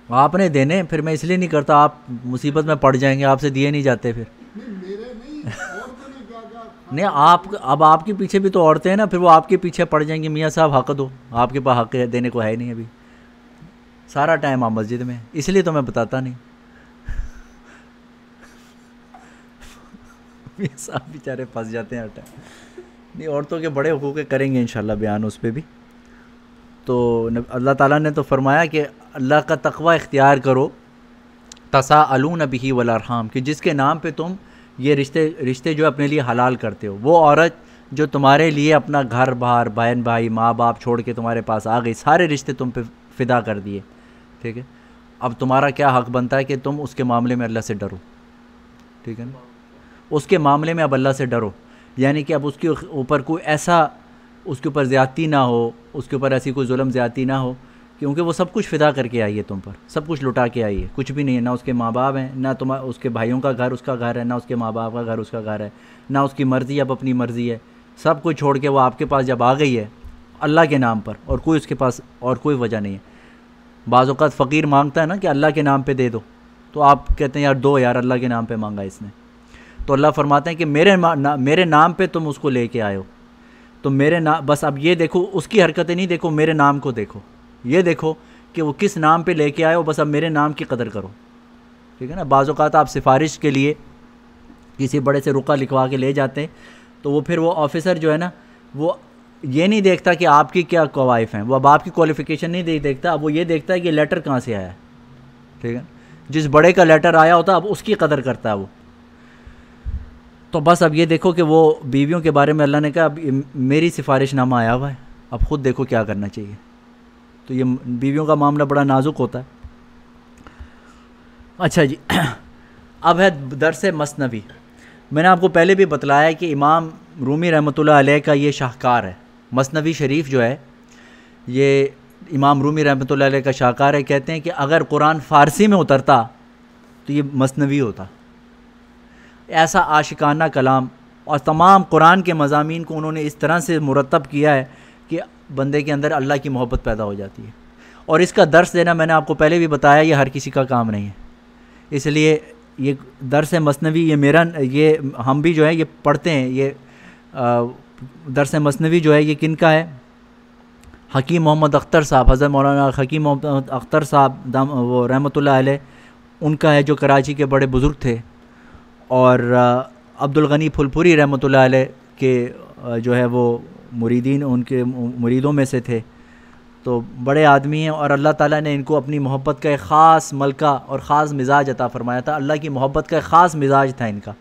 آپ نے دینے، پھر میں اس لیے نہیں کرتا، آپ مصیبت میں پڑ جائیں گے، آپ سے دیے نہیں جاتے پھر. نہیں اب آپ کے پیچھے بھی تو عورتیں ہیں نا، پھر وہ آپ کے پیچھے پڑ جائیں گی میاں صاحب حق دو، آپ کے پاس حق دینے کو ہے نہیں، ابھی سارا ٹائم آپ مسجد میں، اس لیے تو میں بتاتا نہیں. میاں صاحب بیچارے پھنس جاتے ہیں ہر ٹائم. نہیں، عورتوں کے بڑے حقوق کریں گے انشاءاللہ بیان اس پہ بھی. تو اللہ تعالیٰ نے تو فرمایا کہ اللہ کا تقوی اختیار کرو، تساءلون بہ والارحام، کہ جس کے نام پہ تم یہ رشتے جو اپنے لیے حلال کرتے ہو. وہ عورت جو تمہارے لیے اپنا گھر بار، بہن بھائی، ماں باپ چھوڑ کے تمہارے پاس آ گئی، سارے رشتے تم پہ فدا کر دیے، ٹھیک ہے، اب تمہارا کیا حق بنتا ہے کہ تم اس کے معاملے میں اللہ سے ڈرو، ٹھیک ہے نا، اس کے معاملے میں اب اللہ سے ڈرو. یعنی کہ اب اس کے اوپر کوئی ایسا، اس کے اوپر زیادتی نہ ہو، اس کے اوپر ایسی کوئی ظلم زیادتی نہ ہو، کیونکہ وہ سب کچھ فدا کر کے آئی ہے تم پر، سب کچھ لٹا کے آئی ہے، کچھ بھی نہیں ہے، نہ اس کے ماں باپ ہیں، نہ اس کے بھائیوں کا گھر اس کا گھر ہے، نہ اس کے ماں باپ کا گھر اس کا گھر ہے، نہ اس کی مرضی اب اپنی مرضی ہے، سب کچھ چھوڑ کے وہ آپ کے پاس جب آ گئی ہے اللہ کے نام پر، اور کوئی اس کے پاس اور کوئی وجہ نہیں ہے. بعض اوقات فقیر مانگتا ہے نا کہ اللہ کے نام پہ دے دو، تو آپ کہتے ہیں یار دو یار، اللہ کے نام پہ مانگا اس نے. تو اللہ فرماتے ہیں کہ میرے نام پہ تم اس کو لے کے آئے ہو، تو میرے نام، بس اب یہ دیکھو اس کی حرکتیں نہیں دیکھو، میرے نام کو دیکھو، یہ دیکھو کہ وہ کس نام پہ لے کے آئے ہو، بس اب میرے نام کی قدر کرو، ٹھیک ہے نا. بعض اوقات آپ سفارش کے لیے کسی بڑے سے رقعہ لکھوا کے لے جاتے ہیں، تو وہ پھر وہ آفیسر جو ہے نا، وہ یہ نہیں دیکھتا کہ آپ کی کیا قوائف ہیں، وہ اب آپ کی کوالیفیکیشن نہیں دیکھتا، اب وہ یہ دیکھتا ہے کہ لیٹر کہاں سے آیا ہے، ٹھیک ہے. جس بڑے کا لیٹر آیا ہوتا ہے اب اس کی قدر کرتا ہے وہ. تو بس اب یہ دیکھو کہ وہ بیویوں کے بارے میں اللہ نے کہا اب میری سفارش نامہ آیا ہوا ہے، اب خود دیکھو کیا کرنا چاہیے. تو یہ بیویوں کا معاملہ بڑا نازک ہوتا ہے. اچھا جی، اب ہے درس مثنوی. میں نے آپ کو پہلے بھی بتلایا کہ امام رومی رحمۃ اللہ علیہ کا یہ شاہکار ہے. مثنوی شریف جو ہے یہ امام رومی رحمۃ اللہ علیہ کا شاہکار ہے. کہتے ہیں کہ اگر قرآن فارسی میں اترتا تو یہ مثنوی ہوتا. ایسا عاشقانہ کلام، اور تمام قرآن کے مضامین کو انہوں نے اس طرح سے مرتب کیا ہے کہ بندے کے اندر اللہ کی محبت پیدا ہو جاتی ہے. اور اس کا درس دینا میں نے آپ کو پہلے بھی بتایا یہ ہر کسی کا کام نہیں ہے. اس لیے یہ درس مثنوی یہ ہم بھی جو ہے یہ پڑھتے ہیں. یہ درس مثنوی جو ہے یہ کن کا ہے؟ حکیم محمد اختر صاحب، حضرت مولانا حکیم محمد اختر صاحب وہ رحمۃ اللہ علیہ، ان کا ہے، جو کراچی کے بڑے بزرگ تھے. اور عبد الغنی پھلپوری رحمۃ اللہ علیہ کے جو ہے وہ مریدین، ان کے مریدوں میں سے تھے. تو بڑے آدمی ہیں، اور اللہ تعالیٰ نے ان کو اپنی محبت کا ایک خاص ملکہ اور خاص مزاج عطا فرمایا تھا. اللہ کی محبت کا ایک خاص مزاج تھا ان کا.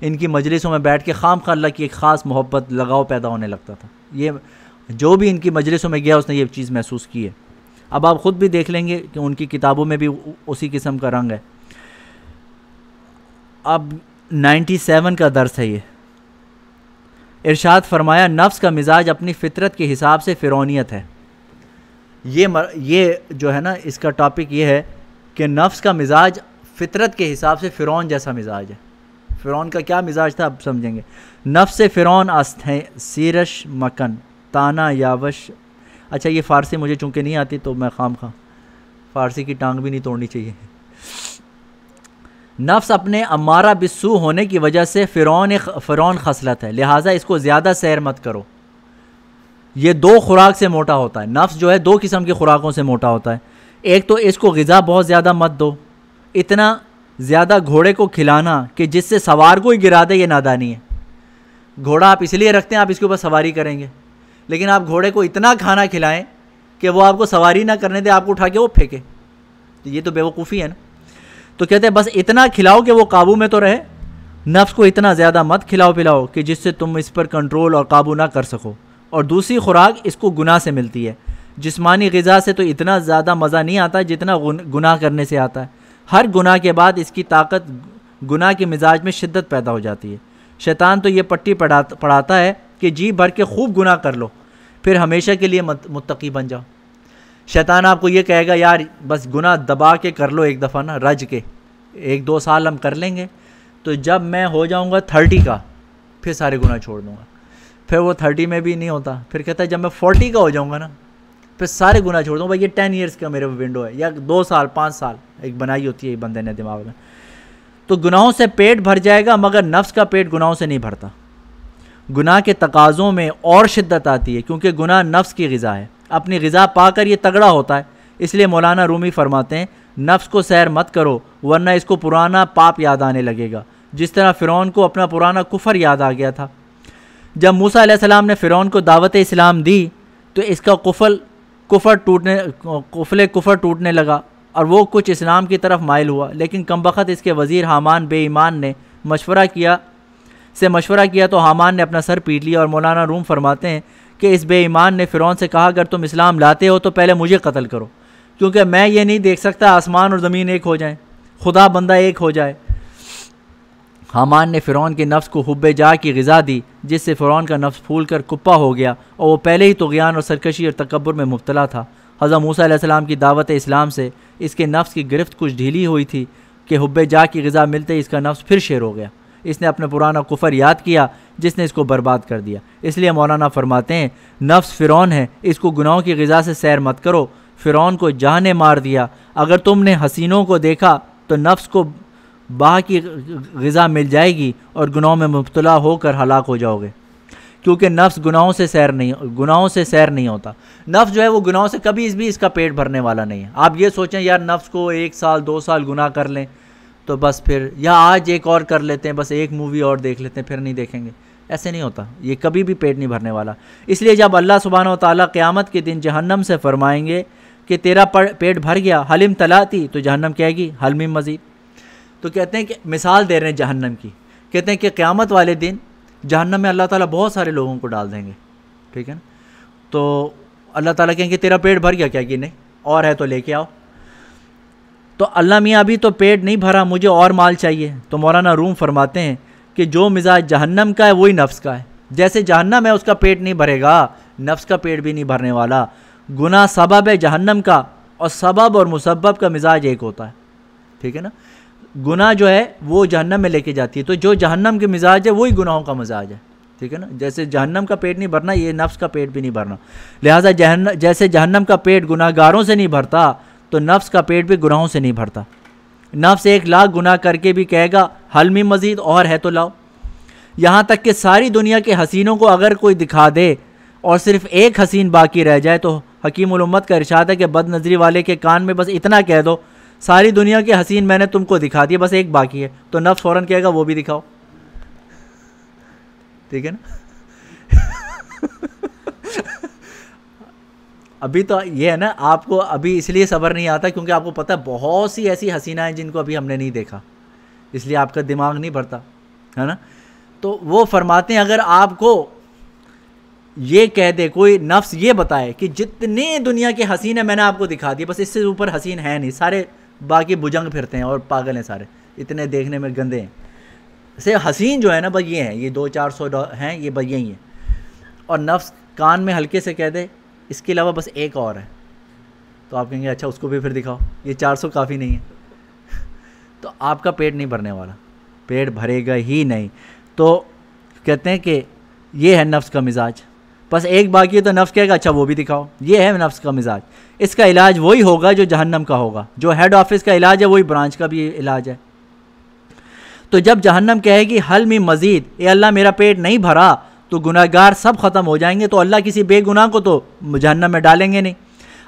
ان کی مجلسوں میں بیٹھ کے خام خواہ اللہ کی ایک خاص محبت، لگاؤ پیدا ہونے لگتا تھا. یہ جو بھی ان کی مجلسوں میں گیا اس نے یہ چیز محسوس کی ہے. اب آپ خود بھی دیکھ لیں گے کہ ان کی کتابوں میں بھی اسی قسم کا رنگ ہے. اب 97 کا درس ہے یہ. ارشاد فرمایا نفس کا مزاج اپنی فطرت کے حساب سے فرعونیت ہے. یہ جو ہے نا اس کا ٹاپک یہ ہے کہ نفس کا مزاج فطرت کے حساب سے فرعون جیسا مزاج ہے. فرعون کا کیا مزاج تھا اب سمجھیں گے. نفس فرعون است ہے سیرش مکن تانا یاوش. اچھا یہ فارسی مجھے چونکہ نہیں آتی تو میں خام خواہ فارسی کی ٹانگ بھی نہیں توڑنی چاہیے. نفس اپنے امارہ بالسوء ہونے کی وجہ سے فرعون خصلت ہے، لہٰذا اس کو زیادہ سیر مت کرو. یہ دو خوراک سے موٹا ہوتا ہے. نفس جو ہے دو قسم کی خوراکوں سے موٹا ہوتا ہے. ایک تو اس کو غذا بہت زیادہ مت دو. اتنا زیادہ گھوڑے کو کھلانا کہ جس سے سوار کو ہی گرا دے، یہ نادانی ہے. گھوڑا آپ اس لیے رکھتے ہیں آپ اس کے اوپر سواری کریں گے، لیکن آپ گھوڑے کو اتنا کھانا کھلائیں کہ وہ آپ کو سواری نہ کرنے دے، آپ کو اٹھا کے وہ پھینکے، تو یہ تو بیوقوفی ہے نا. تو کہتے ہیں بس اتنا کھلاؤ کہ وہ قابو میں تو رہے. نفس کو اتنا زیادہ مت کھلاؤ پلاؤ کہ جس سے تم اس پر کنٹرول اور قابو نہ کر سکو. اور دوسری خوراک اس کو گناہ سے ملتی ہے. جسمانی غذا سے تو اتنا زیادہ مزہ نہیں آتا جتنا گناہ کرنے سے آتا ہے. ہر گناہ کے بعد اس کی طاقت گناہ کے مزاج میں شدت پیدا ہو جاتی ہے. شیطان تو یہ پٹی پڑھاتا ہے کہ جی بھر کے خوب گناہ کر لو، پھر ہمیشہ کے لیے متقی بن جاؤ. شیطان آپ کو یہ کہے گا یار بس گناہ دبا کے کر لو ایک دفعہ نا، رج کے 1-2 سال ہم کر لیں گے، تو جب میں ہو جاؤں گا 30 کا پھر سارے گناہ چھوڑ دوں گا. پھر وہ 30 میں بھی نہیں ہوتا، پھر کہتا ہے جب میں 40 کا ہو جاؤں گا نا پھر سارے گناہ چھوڑ دوں. بھائی یہ 10 ایئرس کا میرے ونڈو ہے، یا 2 سال 5 سال ایک بنائی ہوتی ہے بندے نے دماغ میں. تو گناہوں سے پیٹ بھر جائے گا مگر نفس کا پیٹ گناہوں سے نہیں بھرتا. گناہ کے تقاضوں میں اور شدت آتی ہے، کیونکہ گناہ نفس کی غذا ہے، اپنی غذا پا کر یہ تگڑا ہوتا ہے۔ اس لیے مولانا رومی فرماتے ہیں نفس کو سیر مت کرو ورنہ اس کو پرانا پاپ یاد آنے لگے گا، جس طرح فرعون کو اپنا پرانا کفر یاد آ گیا تھا۔ جب موسیٰ علیہ السلام نے فرعون کو دعوت اسلام دی تو اس کا قفل کفر ٹوٹنے لگا اور وہ کچھ اسلام کی طرف مائل ہوا، لیکن کمبخت اس کے وزیر حامان بے ایمان نے مشورہ کیا تو حامان نے اپنا سر پیٹ لیا۔ اور مولانا روم فرماتے ہیں کہ اس بے ایمان نے فرعون سے کہا اگر تم اسلام لاتے ہو تو پہلے مجھے قتل کرو، کیونکہ میں یہ نہیں دیکھ سکتا آسمان اور زمین ایک ہو جائیں، خدا بندہ ایک ہو جائے۔ حامان نے فرعون کے نفس کو حب جاہ کی غذا دی، جس سے فرعون کا نفس پھول کر کپا ہو گیا اور وہ پہلے ہی طغیان اور سرکشی اور تکبر میں مبتلا تھا۔ حضرت موسیٰ علیہ السلام کی دعوت اسلام سے اس کے نفس کی گرفت کچھ ڈھیلی ہوئی تھی کہ حب جاہ کی غذا ملتے ہی اس کا نفس پھر شیر ہو گیا۔ اس نے اپنا پرانا کفر یاد کیا جس نے اس کو برباد کر دیا۔ اس لیے مولانا فرماتے ہیں نفس فرعون ہے، اس کو گناہوں کی غذا سے سیر مت کرو۔ فرعون کو جاہ نے مار دیا۔ اگر تم نے حسینوں کو دیکھا تو نفس کو باہ کی غذا مل جائے گی اور گناہوں میں مبتلا ہو کر ہلاک ہو جاؤ گے، کیونکہ نفس گناہوں سے سیر نہیں ہوتا۔ نفس جو ہے وہ گناہوں سے کبھی بھی اس کا پیٹ بھرنے والا نہیں ہے۔ آپ یہ سوچیں یار نفس کو 1 سال 2 سال گناہ کر لیں تو بس پھر، یا آج ایک اور کر لیتے ہیں، بس ایک مووی اور دیکھ لیتے ہیں پھر نہیں دیکھیں گے، ایسے نہیں ہوتا، یہ کبھی بھی پیٹ نہیں بھرنے والا۔ اس لیے جب اللہ سبحانہ و تعالیٰ قیامت کے دن جہنم سے فرمائیں گے کہ تیرا پیٹ بھر گیا، حلم تلاتی، تو جہنم کہے گی حل من مزید۔ تو کہتے ہیں کہ مثال دے رہے ہیں جہنم کی، کہتے ہیں کہ قیامت والے دن جہنم میں اللہ تعالیٰ بہت سارے لوگوں کو ڈال دیں گے، ٹھیک ہے نا، تو اللہ تعالیٰ کہیں گے تیرا پیٹ بھر گیا، کیا کہ نہیں اور ہے تو لے کے آؤ۔ تو اللہ میاں ابھی تو پیٹ نہیں بھرا، مجھے اور مال چاہیے۔ تو مولانا روم فرماتے ہیں کہ جو مزاج جہنم کا ہے وہی نفس کا ہے۔ جیسے جہنم ہے اس کا پیٹ نہیں بھرے گا، نفس کا پیٹ بھی نہیں بھرنے والا۔ گناہ سبب ہے جہنم کا، اور سبب اور مسبب کا مزاج ایک ہوتا ہے، ٹھیک ہے نا۔ گناہ جو ہے وہ جہنم میں لے کے جاتی ہے، تو جو جہنم کے مزاج ہے وہی گناہوں کا مزاج ہے، ٹھیک ہے نا۔ جیسے جہنم کا پیٹ نہیں بھرنا، یہ نفس کا پیٹ بھی نہیں بھرنا۔ لہٰذا جیسے جہنم کا پیٹ گناہ گاروں سے نہیں بھرتا تو نفس کا پیٹ بھی گناہوں سے نہیں بھرتا۔ نفس 1 لاکھ گناہ کر کے بھی کہے گا حل من مزید، اور ہے تو لاؤ۔ یہاں تک کہ ساری دنیا کے حسینوں کو اگر کوئی دکھا دے اور صرف ایک حسین باقی رہ جائے تو حکیم الامت کا ارشاد ہے کہ بد نظری والے کے کان میں بس اتنا کہہ دو ساری دنیا کے حسین میں نے تم کو دکھا دیا، بس ایک باقی ہے، تو نفس فوراً کہے گا وہ بھی دکھاؤ، ٹھیک ہے نا۔ ابھی تو یہ ہے نا، آپ کو ابھی اس لیے صبر نہیں آتا کیونکہ آپ کو پتہ ہے بہت سی ایسی حسینہ ہیں جن کو ابھی ہم نے نہیں دیکھا، اس لیے آپ کا دماغ نہیں بھرتا ہے نا۔ تو وہ فرماتے ہیں اگر آپ کو یہ کہہ دے کوئی نفس، یہ بتائے کہ جتنے دنیا کے حسین ہیں میں نے آپ کو دکھا دیا، بس اس سے اوپر حسین ہے نہیں، سارے باقی بجنگ پھرتے ہیں اور پاگل ہیں، سارے اتنے دیکھنے میں گندے ہیں، صرف حسین جو ہے نا بس یہ ہیں، یہ 200-400 ہیں، یہ بس یہی ہیں۔ اور نفس کان میں ہلکے سے کہہ دے اس کے علاوہ بس ایک اور ہے، تو آپ کہیں گے اچھا اس کو بھی پھر دکھاؤ، یہ 400 کافی نہیں ہے، تو آپ کا پیٹ نہیں بھرنے والا، پیٹ بھرے گا ہی نہیں۔ تو کہتے ہیں کہ یہ ہے نفس کا مزاج، بس ایک باقی ہے تو نفس کہے گا اچھا وہ بھی دکھاؤ، یہ ہے نفس کا مزاج۔ اس کا علاج وہی ہوگا جو جہنم کا ہوگا، جو ہیڈ آفس کا علاج ہے وہی برانچ کا بھی علاج ہے۔ تو جب جہنم کہے گی حل من مزید، اے اللہ میرا پیٹ نہیں بھرا، تو گناہ گار سب ختم ہو جائیں گے، تو اللہ کسی بے گناہ کو تو جہنم میں ڈالیں گے نہیں،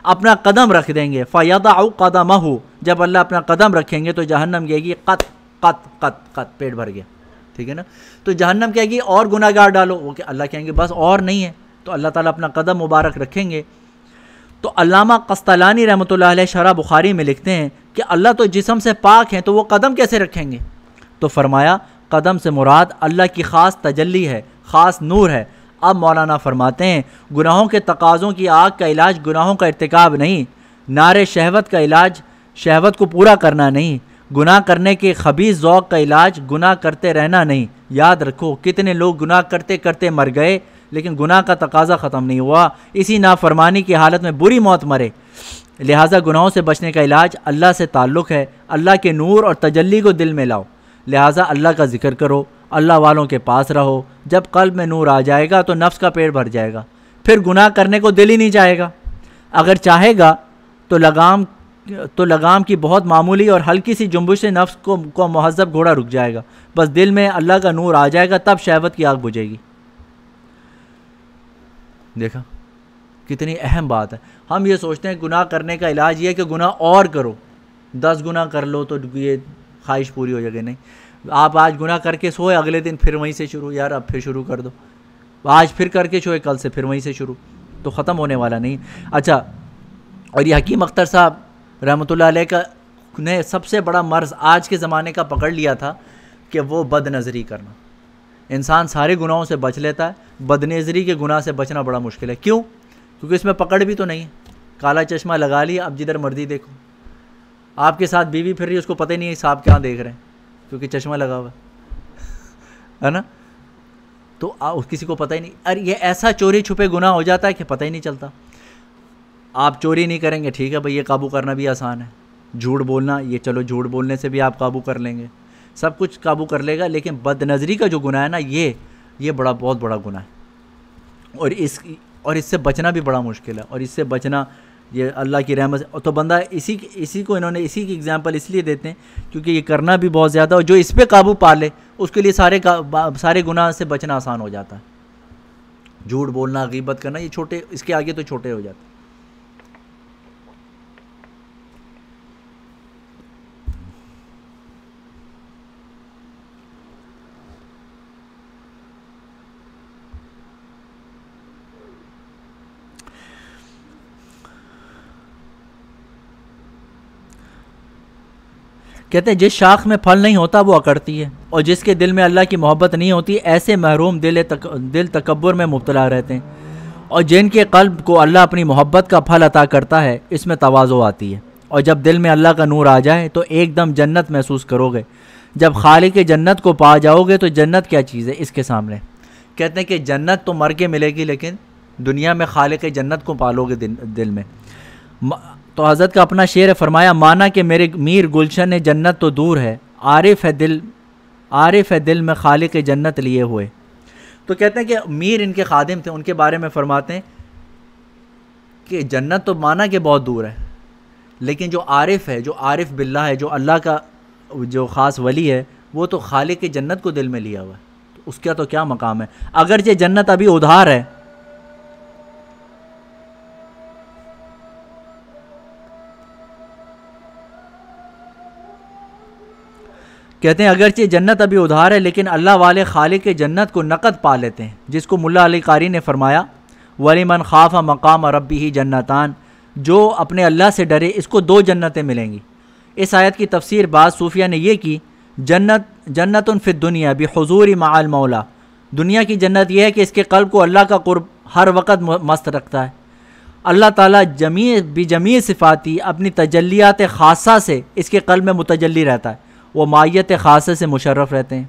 اپنا قدم رکھ دیں گے۔ فَيَضَعُ قَدَمَهُ، جب اللہ اپنا قدم رکھیں گے تو جہنم کہے گی قط قط قط قط، پیٹ بھر گیا، ٹھیک ہے نا۔ تو جہنم کہے گی اور گناہ گار ڈالو، وہ کہ اللہ کہیں گے بس اور نہیں ہے، تو اللہ تعالیٰ اپنا قدم مبارک رکھیں گے۔ تو علامہ قسطلانی رحمۃ اللہ علیہ شرح بخاری میں لکھتے ہیں کہ اللہ تو جسم سے پاک ہیں تو وہ قدم کیسے رکھیں گے؟ تو فرمایا قدم سے مراد اللہ کی خاص تجلی ہے، خاص نور ہے۔ اب مولانا فرماتے ہیں گناہوں کے تقاضوں کی آگ کا علاج گناہوں کا ارتکاب نہیں، نار شہوت کا علاج شہوت کو پورا کرنا نہیں، گناہ کرنے کے خبیث ذوق کا علاج گناہ کرتے رہنا نہیں۔ یاد رکھو کتنے لوگ گناہ کرتے کرتے مر گئے لیکن گناہ کا تقاضا ختم نہیں ہوا، اسی نافرمانی کی حالت میں بری موت مرے۔ لہٰذا گناہوں سے بچنے کا علاج اللہ سے تعلق ہے، اللہ کے نور اور تجلی کو دل میں لاؤ، لہٰذا اللہ کا ذکر کرو، اللہ والوں کے پاس رہو۔ جب قلب میں نور آ جائے گا تو نفس کا پیٹ بھر جائے گا، پھر گناہ کرنے کو دل ہی نہیں چاہے گا۔ اگر چاہے گا تو لگام کی بہت معمولی اور ہلکی سی جنبش سے نفس کو مہذب گھوڑا رک جائے گا، بس دل میں اللہ کا نور آ جائے گا، تب شہوت کی آگ بجھے گی۔ دیکھا کتنی اہم بات ہے. ہم یہ سوچتے ہیں گناہ کرنے کا علاج یہ ہے کہ گناہ اور کرو, 10 گناہ کر لو تو یہ خواہش پوری ہو جائے گی. نہیں, آپ آج گناہ کر کے سوئے, اگلے دن پھر وہیں سے شروع, یار اب پھر شروع کر دو, آج پھر کر کے سوئے, کل سے پھر وہیں سے شروع, تو ختم ہونے والا نہیں. اچھا, اور یہ حکیم اختر صاحب رحمۃ اللہ علیہ کا نے سب سے بڑا مرض آج کے زمانے کا پکڑ لیا تھا کہ وہ بد نظری کرنا. انسان سارے گناہوں سے بچ لیتا ہے, بد نظری کے گناہ سے بچنا بڑا مشکل ہے. کیوں؟ کیونکہ اس میں پکڑ بھی تو نہیں ہے. کالا چشمہ لگا لیا, اب جدھر مرضی دیکھو. آپ کے ساتھ بیوی پھر رہی, اس کو پتہ ہی نہیں ہے صاحب کہاں دیکھ رہے ہیں, کیونکہ چشمہ لگا ہوا ہے نا, تو کسی کو پتہ ہی نہیں. ارے یہ ایسا چوری چھپے گناہ ہو جاتا ہے کہ پتہ ہی نہیں چلتا. آپ چوری نہیں کریں گے, ٹھیک ہے بھائی, یہ قابو کرنا بھی آسان ہے. جھوٹ بولنا, یہ چلو جھوٹ بولنے سے بھی آپ قابو کر لیں گے, سب کچھ قابو کر لے گا. لیکن بد نظری کا جو گناہ ہے نا, یہ بہت بڑا گناہ ہے, اور اس سے بچنا بھی بڑا مشکل ہے. اور اس سے بچنا یہ اللہ کی رحمت سے. تو بندہ اسی کو انہوں نے اسی کی اگزامپل اس لیے دیتے ہیں کیونکہ یہ کرنا بھی بہت زیادہ, اور جو اس پہ قابو پا لے اس کے لیے سارے گناہ سے بچنا آسان ہو جاتا ہے. جھوٹ بولنا, غیبت کرنا, یہ چھوٹے, اس کے آگے تو چھوٹے ہو جاتے ہیں. کہتے ہیں جس شاخ میں پھل نہیں ہوتا وہ اکڑتی ہے, اور جس کے دل میں اللہ کی محبت نہیں ہوتی ایسے محروم دل تکبر میں مبتلا رہتے ہیں. اور جن کے قلب کو اللہ اپنی محبت کا پھل عطا کرتا ہے اس میں تواضع آتی ہے. اور جب دل میں اللہ کا نور آ جائے تو ایک دم جنت محسوس کرو گے. جب خالق جنت کو پا جاؤ گے تو جنت کیا چیز ہے اس کے سامنے. کہتے ہیں کہ جنت تو مر کے ملے گی, لیکن دنیا میں خالق جنت کو پالو گے دل میں. تو حضرت کا اپنا شعر ہے, فرمایا مانا کہ میرے میر گلشن جنت تو دور ہے, عارف ہے دل میں خالق جنت لیے ہوئے. تو کہتے ہیں کہ میر ان کے خادم تھے, ان کے بارے میں فرماتے ہیں کہ جنت تو مانا کہ بہت دور ہے, لیکن جو عارف ہے, جو عارف باللہ ہے, جو اللہ کا جو خاص ولی ہے, وہ تو خالق جنت کو دل میں لیا ہوا ہے. تو اس کا تو کیا مقام ہے. اگرچہ جنت ابھی ادھار ہے, کہتے ہیں اگرچہ جنت ابھی ادھار ہے لیکن اللہ والے خالق جنت کو نقد پا لیتے ہیں, جس کو ملا علی قاری نے فرمایا وَلِمَنْ خَافَ مَقَامَ رَبِّهِ جَنَّتَانِ, جو اپنے اللہ سے ڈرے اس کو 2 جنتیں ملیں گی. اس آیت کی تفسیر بعض صوفیہ نے یہ کی, جنت فی الدنیا بحضور مع المولا, دنیا کی جنت یہ ہے کہ اس کے قلب کو اللہ کا قرب ہر وقت مست رکھتا ہے. اللہ تعالیٰ بجمیع صفاتی اپنی تجلیات خاصہ سے اس کے قلب میں متجلی رہتا ہے, وہ مائیت خاصے سے مشرف رہتے ہیں.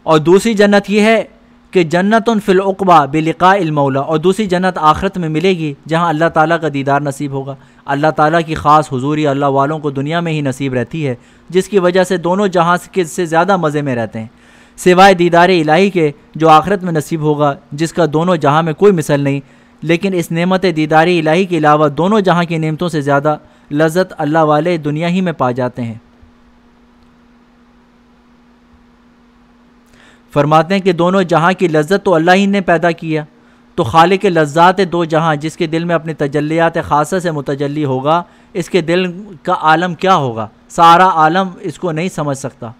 اور دوسری جنت یہ ہے کہ جنت فی العقبہ بلقاء المولا, اور دوسری جنت آخرت میں ملے گی جہاں اللہ تعالیٰ کا دیدار نصیب ہوگا. اللہ تعالیٰ کی خاص حضوری اللہ والوں کو دنیا میں ہی نصیب رہتی ہے, جس کی وجہ سے دونوں جہاں سے زیادہ مزے میں رہتے ہیں, سوائے دیدار الہی کے جو آخرت میں نصیب ہوگا, جس کا دونوں جہاں میں کوئی مثل نہیں. لیکن اس نعمت دیدار الہی کے علاوہ دونوں جہاں کی نعمتوں سے زیادہ لذت اللہ والے دنیا ہی میں پا جاتے ہیں. فرماتے ہیں کہ دونوں جہاں کی لذت تو اللہ ہی نے پیدا کیا, تو خالق لذات 2 جہاں جس کے دل میں اپنی تجلیات خاصہ سے متجلی ہوگا, اس کے دل کا عالم کیا ہوگا, سارا عالم اس کو نہیں سمجھ سکتا.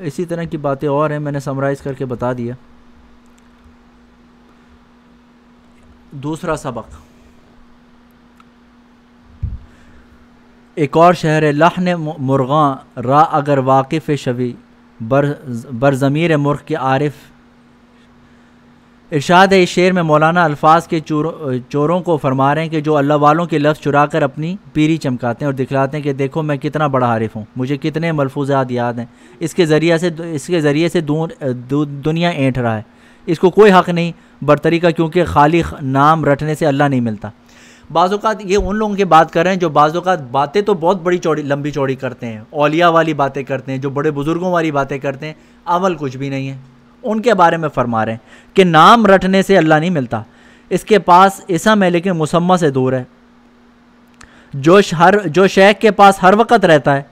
اسی طرح کی باتیں اور ہیں, میں نے سمرائز کر کے بتا دیا. دوسرا سبق, ایک اور شہر ہے لحن مرغاں را اگر واقف شوی بر ضمیر مرغ کے عارف. ارشاد ہے اس شعر میں مولانا الفاظ کے چوروں کو فرما رہے ہیں کہ جو اللہ والوں کے لفظ چرا کر اپنی پیری چمکاتے ہیں اور دکھلاتے ہیں کہ دیکھو میں کتنا بڑا عارف ہوں, مجھے کتنے ملفوظات یاد ہیں. اس کے ذریعے سے دنیا اینٹ رہا ہے, اس کو کوئی حق نہیں برتری کا, کیونکہ خالی نام رٹنے سے اللہ نہیں ملتا. بعض اوقات یہ ان لوگوں کی بات کر رہے ہیں جو بعض اوقات باتیں تو بہت بڑی چوڑی لمبی چوڑی کرتے ہیں، اولیاء والی باتیں کرتے ہیں، جو بڑے بزرگوں والی باتیں کرتے ہیں، عمل کچھ بھی نہیں ہے. ان کے بارے میں فرما رہے ہیں کہ نام رٹنے سے اللہ نہیں ملتا، اس کے پاس اسم ہے لیکن مسمى سے دور ہے. جو شیخ کے پاس ہر وقت رہتا ہے،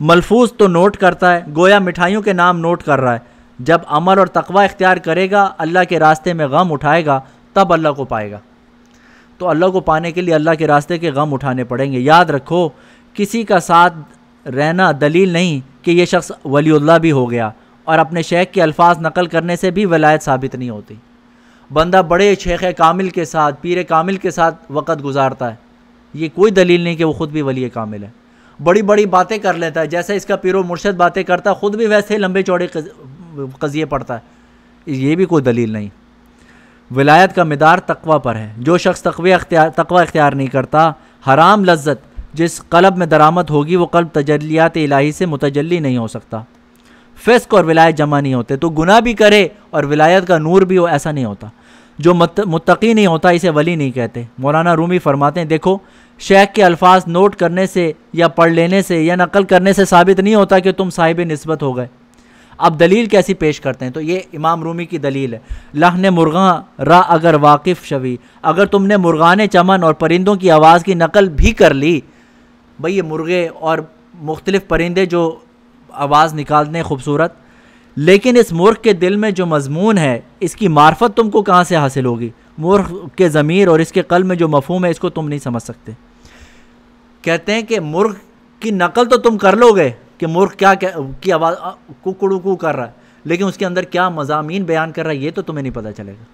ملفوظ تو نوٹ کرتا ہے، گویا مٹھائیوں کے نام نوٹ کر رہا ہے. جب عمل اور تقوی اختیار کرے گا، اللہ کے راستے میں غم اٹھائے گا، تب اللہ کو پائے گا. تو اللہ کو پانے کے لیے اللہ کے راستے کے غم اٹھانے پڑیں گے. یاد رکھو، کسی کا ساتھ رہنا دلیل نہیں کہ یہ شخص ولی اللہ بھی ہو گیا، اور اپنے شیخ کے الفاظ نقل کرنے سے بھی ولایت ثابت نہیں ہوتی. بندہ بڑے شیخ کامل کے ساتھ، پیر کامل کے ساتھ وقت گزارتا ہے، یہ کوئی دلیل نہیں کہ وہ خود بھی ولی کامل ہے. بڑی بڑی باتیں کر لیتا ہے، جیسے اس کا پیر و مرشد باتیں کرتا ہے، خود بھی ویسے لمبے چوڑے قضیے پڑھتا ہے، یہ بھی کوئی دلیل نہیں. ولایت کا مدار تقوی پر ہے. جو شخص تقوی اختیار نہیں کرتا، حرام لذت جس قلب میں درآمد ہوگی وہ قلب تجلیات الہی سے متجلی نہیں ہو سکتا. فسق اور ولایت جمع نہیں ہوتے. تو گناہ بھی کرے اور ولایت کا نور بھی ہو، ایسا نہیں ہوتا. جو متقی نہیں ہوتا اسے ولی نہیں کہتے. مولانا رومی فرماتے ہیں، دیکھو، شیخ کے الفاظ نوٹ کرنے سے یا پڑھ لینے سے یا نقل کرنے سے ثابت نہیں ہوتا کہ تم صاحب نسبت ہو گئے. اب دلیل کیسی پیش کرتے ہیں؟ تو یہ امام رومی کی دلیل ہے. لحن مرغاں را اگر واقف شوی، اگر تم نے مرغان چمن اور پرندوں کی آواز کی نقل بھی کر لی، بھئی یہ مرغے اور مختلف پرندے جو آواز نکالتے ہیں خوبصورت، لیکن اس مرغ کے دل میں جو مضمون ہے، اس کی معرفت تم کو کہاں سے حاصل ہوگی؟ مرغ کے ضمیر اور اس کے قلب میں جو مفہوم ہے، اس کو تم نہیں سمجھ سکتے. کہتے ہیں کہ مرغ کی نقل تو تم کر لو گے کہ مرغ کیا کی آواز کوکڑو کر رہا ہے، لیکن اس کے اندر کیا مضامین بیان کر رہا ہے یہ تو تمہیں نہیں پتہ چلے گا.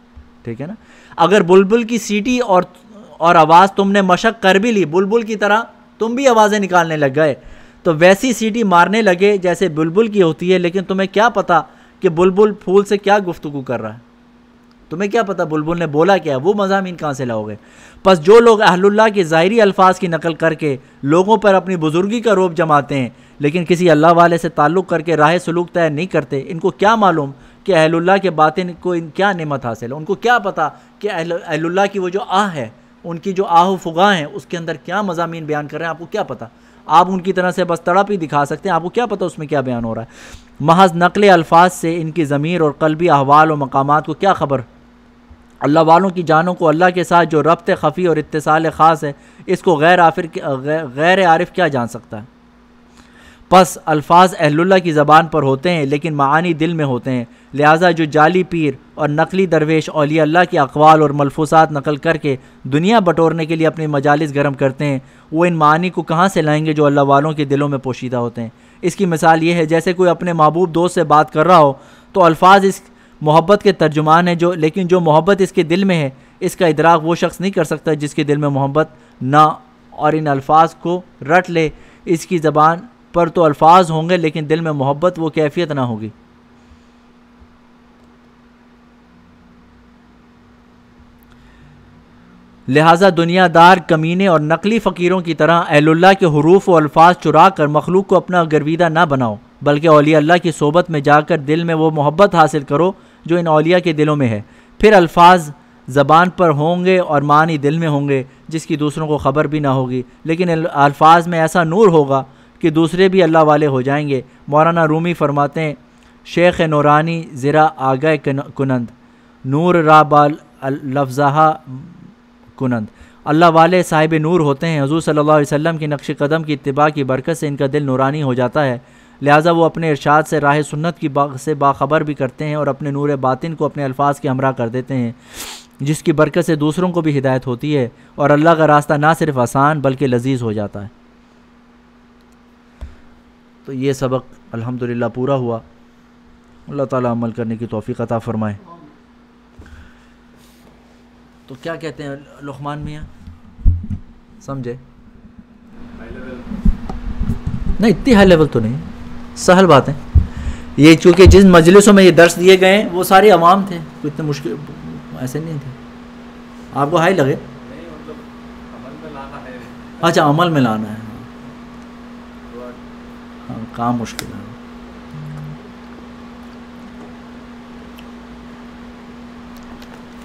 ٹھیک ہے نا؟ اگر بلبل کی سیٹی اور آواز تم نے مشق کر بھی لی، بلبل کی طرح تم بھی آوازیں نکالنے لگ گئے، تو ویسی سیٹی مارنے لگے جیسے بلبل کی ہوتی ہے، لیکن تمہیں کیا پتہ کہ بلبل پھول سے کیا گفتگو کر رہا ہے؟ تمہیں کیا پتہ بلبل نے بولا کیا؟ وہ مضامین کہاں سے لاؤ گے؟ پس جو لوگ اہل اللہ کے ظاہری الفاظ کی نقل کر کے لوگوں پر اپنی بزرگی کا رعب جماتے ہیں، لیکن کسی اللہ والے سے تعلق کر کے راہ سلوک طے نہیں کرتے، ان کو کیا معلوم کہ اہل اللہ کے باطن کو کیا نعمت حاصل ہے؟ ان کو کیا پتہ کہ اہل اللہ کی وہ جو آہ ہے، ان کی جو آہ و فغاں ہیں، اس کے اندر کیا مضامین بیان کر رہے ہیں؟ آپ کو کیا پتہ؟ آپ ان کی طرح سے بس تڑپ ہی دکھا سکتے ہیں، آپ کو کیا پتہ اس میں کیا بیان ہو رہا ہے؟ محض نقل الفاظ سے ان کی ضمیر اور قلبی احوال و مقامات کو کیا خبر؟ اللہ والوں کی جانوں کو اللہ کے ساتھ جو ربط خفی اور اتصال خاص ہے، اس کو غیر عارف کیا جان سکتا ہے؟ پس الفاظ اہل اللہ کی زبان پر ہوتے ہیں لیکن معانی دل میں ہوتے ہیں. لہٰذا جو جعلی پیر اور نقلی درویش اولیاء اللہ کے اقوال اور ملفوظات نقل کر کے دنیا بٹورنے کے لیے اپنی مجالس گرم کرتے ہیں، وہ ان معانی کو کہاں سے لائیں گے جو اللہ والوں کے دلوں میں پوشیدہ ہوتے ہیں؟ اس کی مثال یہ ہے جیسے کوئی اپنے محبوب دوست سے بات کر رہا ہو تو الفاظ اس محبت کے ترجمان ہیں، لیکن جو محبت اس کے دل میں ہے، اس کا ادراک وہ شخص نہیں کر سکتا جس کے دل میں محبت نہ اور ان الفاظ کو رٹ لے. اس کی زبان پر تو الفاظ ہوں گے لیکن دل میں محبت وہ کیفیت نہ ہوگی. لہٰذا دنیا دار کمینے اور نقلی فقیروں کی طرح اہل اللہ کے حروف و الفاظ چرا کر مخلوق کو اپنا گرویدہ نہ بناؤ، بلکہ اولیاء اللہ کی صحبت میں جا کر دل میں وہ محبت حاصل کرو جو ان اولیاء کے دلوں میں ہے. پھر الفاظ زبان پر ہوں گے اور معنی دل میں ہوں گے جس کی دوسروں کو خبر بھی نہ ہوگی، لیکن الفاظ میں ایسا نور ہوگا کہ دوسرے بھی اللہ والے ہو جائیں گے. مولانا رومی فرماتے ہیں، شیخ نورانی زرا آگئے کنند نور را بال لفظہ کنند. اللہ والے صاحب نور ہوتے ہیں. حضور صلی اللہ علیہ وسلم کی نقش قدم کی اتباع کی برکت سے ان کا دل نورانی ہو جاتا ہے. لہٰذا وہ اپنے ارشاد سے راہ سنت کی سے باخبر بھی کرتے ہیں اور اپنے نور باطن کو اپنے الفاظ کے ہمراہ کر دیتے ہیں، جس کی برکت سے دوسروں کو بھی ہدایت ہوتی ہے اور اللہ کا راستہ نہ صرف آسان بلکہ لذیذ ہو جاتا ہے. تو یہ سبق الحمدللہ پورا ہوا. اللہ تعالیٰ عمل کرنے کی توفیق عطا فرمائے. تو کیا کہتے ہیں لقمان میاں؟ سمجھے؟ نہیں، اتنی ہائی لیول تو نہیں، سہل بات ہے یہ. چونکہ جن مجلسوں میں یہ درس دیے گئے ہیں وہ سارے عوام تھے، کوئی اتنے مشکل ایسے نہیں تھے. آپ کو ہائی لگے؟ اچھا، عمل میں لانا ہے. ہاں، کام مشکل ہے.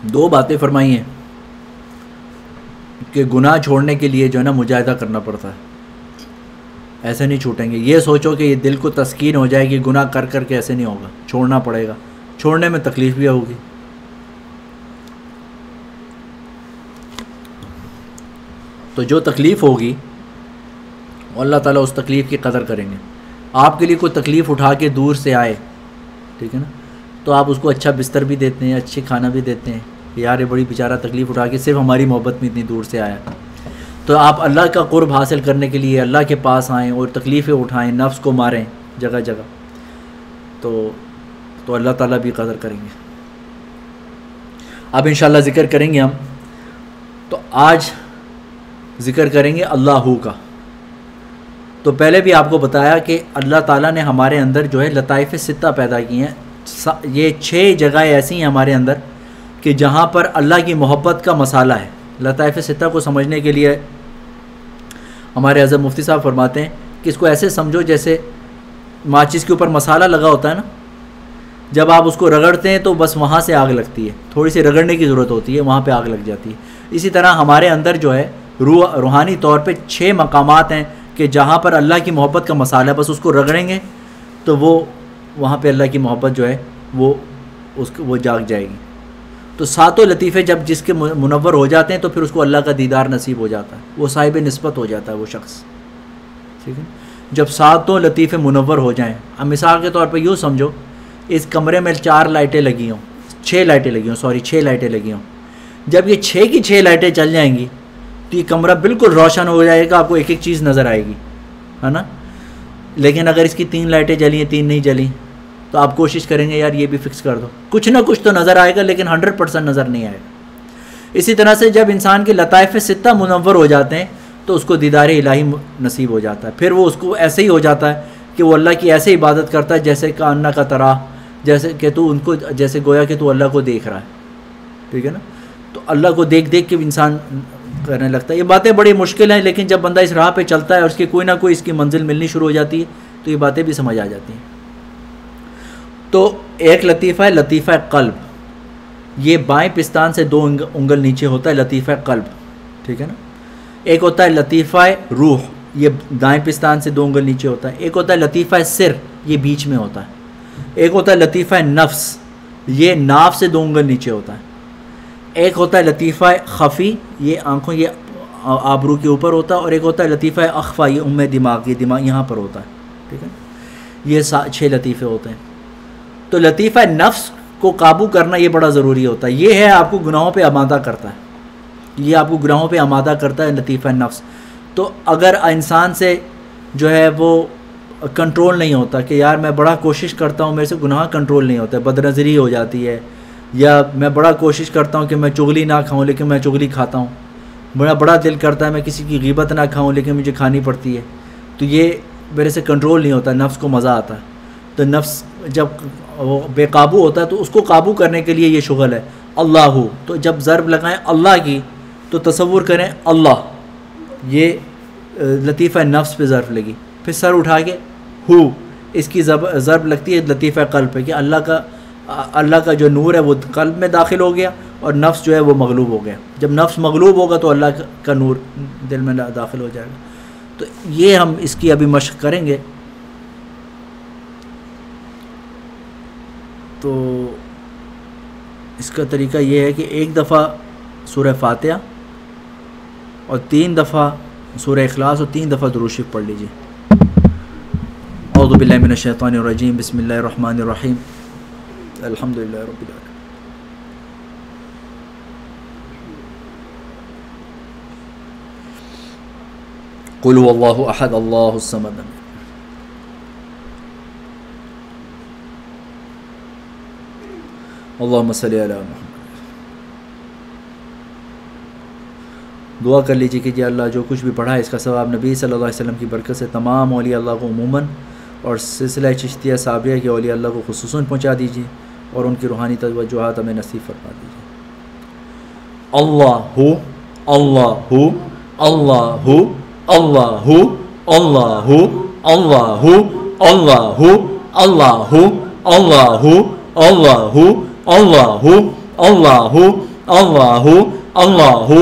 دو باتیں فرمائی ہیں. کہ گناہ چھوڑنے کے لیے جو ہے نا مجاہدہ کرنا پڑتا ہے، ایسے نہیں چھوٹیں گے. یہ سوچو کہ یہ دل کو تسکین ہو جائے کہ گناہ کر کر کے ایسے نہیں ہوگا، چھوڑنا پڑے گا، چھوڑنے میں تکلیف بھی ہوگی. تو جو تکلیف ہوگی اللہ تعالیٰ اس تکلیف کی قدر کریں گے. آپ کے لیے کوئی تکلیف اٹھا کے دور سے آئے، ٹھیک ہے نا، تو آپ اس کو اچھا بستر بھی دیتے ہیں، اچھے کھانا بھی دیتے ہیں کہ یار یہ بڑی بیچارہ تکلیف اٹھا کے صرف ہماری محبت میں اتنی دور سے آیا. تو آپ اللہ کا قرب حاصل کرنے کے لیے اللہ کے پاس آئیں اور تکلیفیں اٹھائیں، نفس کو ماریں جگہ جگہ، تو اللہ تعالیٰ بھی قدر کریں گے. اب انشاءاللہ ذکر کریں گے ہم. تو آج ذکر کریں گے اللہ کا. تو پہلے بھی آپ کو بتایا کہ اللہ تعالیٰ نے ہمارے اندر جو ہے لطائف ستہ پیدا کی ہیں. یہ 6 جگہیں ایسی ہیں ہمارے اندر کہ جہاں پر اللہ کی محبت کا مسالہ ہے. لطائف ستہ کو سمجھنے کے لیے ہمارے حضرت مفتی صاحب فرماتے ہیں کہ اس کو ایسے سمجھو جیسے ماچس کے اوپر مسالہ لگا ہوتا ہے نا، جب آپ اس کو رگڑتے ہیں تو بس وہاں سے آگ لگتی ہے، تھوڑی سی رگڑنے کی ضرورت ہوتی ہے، وہاں پہ آگ لگ جاتی ہے. اسی طرح ہمارے اندر جو ہے روحانی طور پہ 6 مقامات ہیں کہ جہاں پر اللہ کی محبت کا مسالہ ہے، بس اس کو رگڑیں گے تو وہ وہاں پہ اللہ کی محبت جو ہے وہ جاگ جائے گی. تو 7 لطیفے جب جس کے منور ہو جاتے ہیں تو پھر اس کو اللہ کا دیدار نصیب ہو جاتا ہے، وہ صاحب نسبت ہو جاتا ہے وہ شخص. ٹھیک ہے، جب 7 لطیفے منور ہو جائیں. اب مثال کے طور پہ یوں سمجھو اس کمرے میں 4 لائٹیں لگی ہوں، 6 لائٹیں لگی ہوں. جب یہ 6 کی 6 لائٹیں چل جائیں گی تو یہ کمرہ بالکل روشن ہو جائے گا، آپ کو ایک ایک چیز نظر آئے گی، ہے نا. لیکن اگر اس کی 3 لائٹیں جلی ہیں 3 نہیں جلی تو آپ کوشش کریں گے یار یہ بھی فکس کر دو، کچھ نہ کچھ تو نظر آئے گا لیکن 100% نظر نہیں آئے گا. اسی طرح سے جب انسان کے لطائف ستہ منور ہو جاتے ہیں تو اس کو دیدار الہی نصیب ہو جاتا ہے. پھر وہ اس کو ایسے ہی ہو جاتا ہے کہ وہ اللہ کی ایسے عبادت کرتا ہے جیسے کہ انا کا طرح، جیسے کہ تو ان کو جیسے گویا کہ تو اللہ کو دیکھ رہا ہے. ٹھیک ہے نا، تو اللہ کو دیکھ دیکھ کے انسان کرنے لگتا ہے. یہ باتیں بڑی مشکل ہیں لیکن جب بندہ اس راہ پہ چلتا ہے اور اس کی کوئی نہ کوئی اس کی منزل ملنی شروع ہو جاتی ہے تو یہ باتیں بھی سمجھ آ جاتی ہیں. تو ایک لطیفہ ہے لطیفہ قلب، یہ بائیں پستان سے 2 انگل نیچے ہوتا ہے لطیفہ قلب. ٹھیک ہے نا. ایک ہوتا ہے لطیفہ روح، یہ دائیں پستان سے 2 انگل نیچے ہوتا ہے. ایک ہوتا ہے لطیفہ سر، یہ بیچ میں ہوتا ہے. ایک ہوتا ہے لطیفہ نفس، یہ ناف سے 2 انگل نیچے ہوتا ہے. ایک ہوتا ہے لطیفہ خفی، یہ آنکھوں یہ آبرو کے اوپر ہوتا ہے. اور ایک ہوتا ہے لطیفہ اخفا، یہ دماغ، یہ دماغ یہاں پر ہوتا ہے. ٹھیک ہے، یہ 6 لطیفے ہوتے ہیں. تو لطیفہ نفس کو قابو کرنا یہ بڑا ضروری ہوتا ہے. یہ ہے آپ کو گناہوں پہ آمادہ کرتا ہے، یہ آپ کو گناہوں پہ آمادہ کرتا ہے لطیفہ نفس. تو اگر انسان سے جو ہے وہ کنٹرول نہیں ہوتا کہ یار میں بڑا کوشش کرتا ہوں میرے سے گناہ کنٹرول نہیں ہوتا ہے، بد نظری ہو جاتی ہے، یا میں بڑا کوشش کرتا ہوں کہ میں چغلی نہ کھاؤں لیکن میں چغلی کھاتا ہوں، بڑا دل کرتا ہے میں کسی کی غیبت نہ کھاؤں لیکن مجھے کھانی پڑتی ہے، تو یہ میرے سے کنٹرول نہیں ہوتا، نفس کو مزہ آتا ہے. تو نفس جب وہ بے قابو ہوتا ہے تو اس کو قابو کرنے کے لیے یہ شغل ہے اللہ. تو جب ضرب لگائیں اللہ کی تو تصور کریں اللہ، یہ لطیفہ نفس پہ ضرب لگی. پھر سر اٹھا کے ہو، اس کی ضرب لگتی ہے لطیفہ قلب پہ کہ اللہ کا جو نور ہے وہ قلب میں داخل ہو گیا اور نفس جو ہے وہ مغلوب ہو گیا. جب نفس مغلوب ہوگا تو اللہ کا نور دل میں داخل ہو جائے گا. تو یہ ہم اس کی ابھی مشق کریں گے. تو اس کا طریقہ یہ ہے کہ 1 دفعہ سورہ فاتحہ اور 3 دفعہ سورہ اخلاص اور 3 دفعہ درود شریف پڑھ لیجیے. اعوذ باللہ من الشیطان الرجیم، بسم اللہ الرحمن الرحیم، الحمدللہ رب العالمین. قل هو اللہ احد اللہ الصمد. اللہم صلی علی محمد. دعا کر لیجیے کہ جی اللہ جو کچھ بھی پڑھا ہے اس کا ثواب نبی صلی اللہ علیہ وسلم کی برکت سے تمام اولیاء اللہ کو عموماً اور سلسلہ چشتیہ صابریہ کے اولیاء اللہ کو خصوصاً پہنچا دیجیے اور ان کی روحانی توجہات ہمیں نصیب فرما دیجیے. اللہ ہو اللہ ہو اللہ ہو اللہ ہو اللہ ہو اللہ ہو اللہ ہو اللہ ہو اللہ ہو اللہ ہو اللہ ہو اللہ ہو اللہ ہو اللہ ہو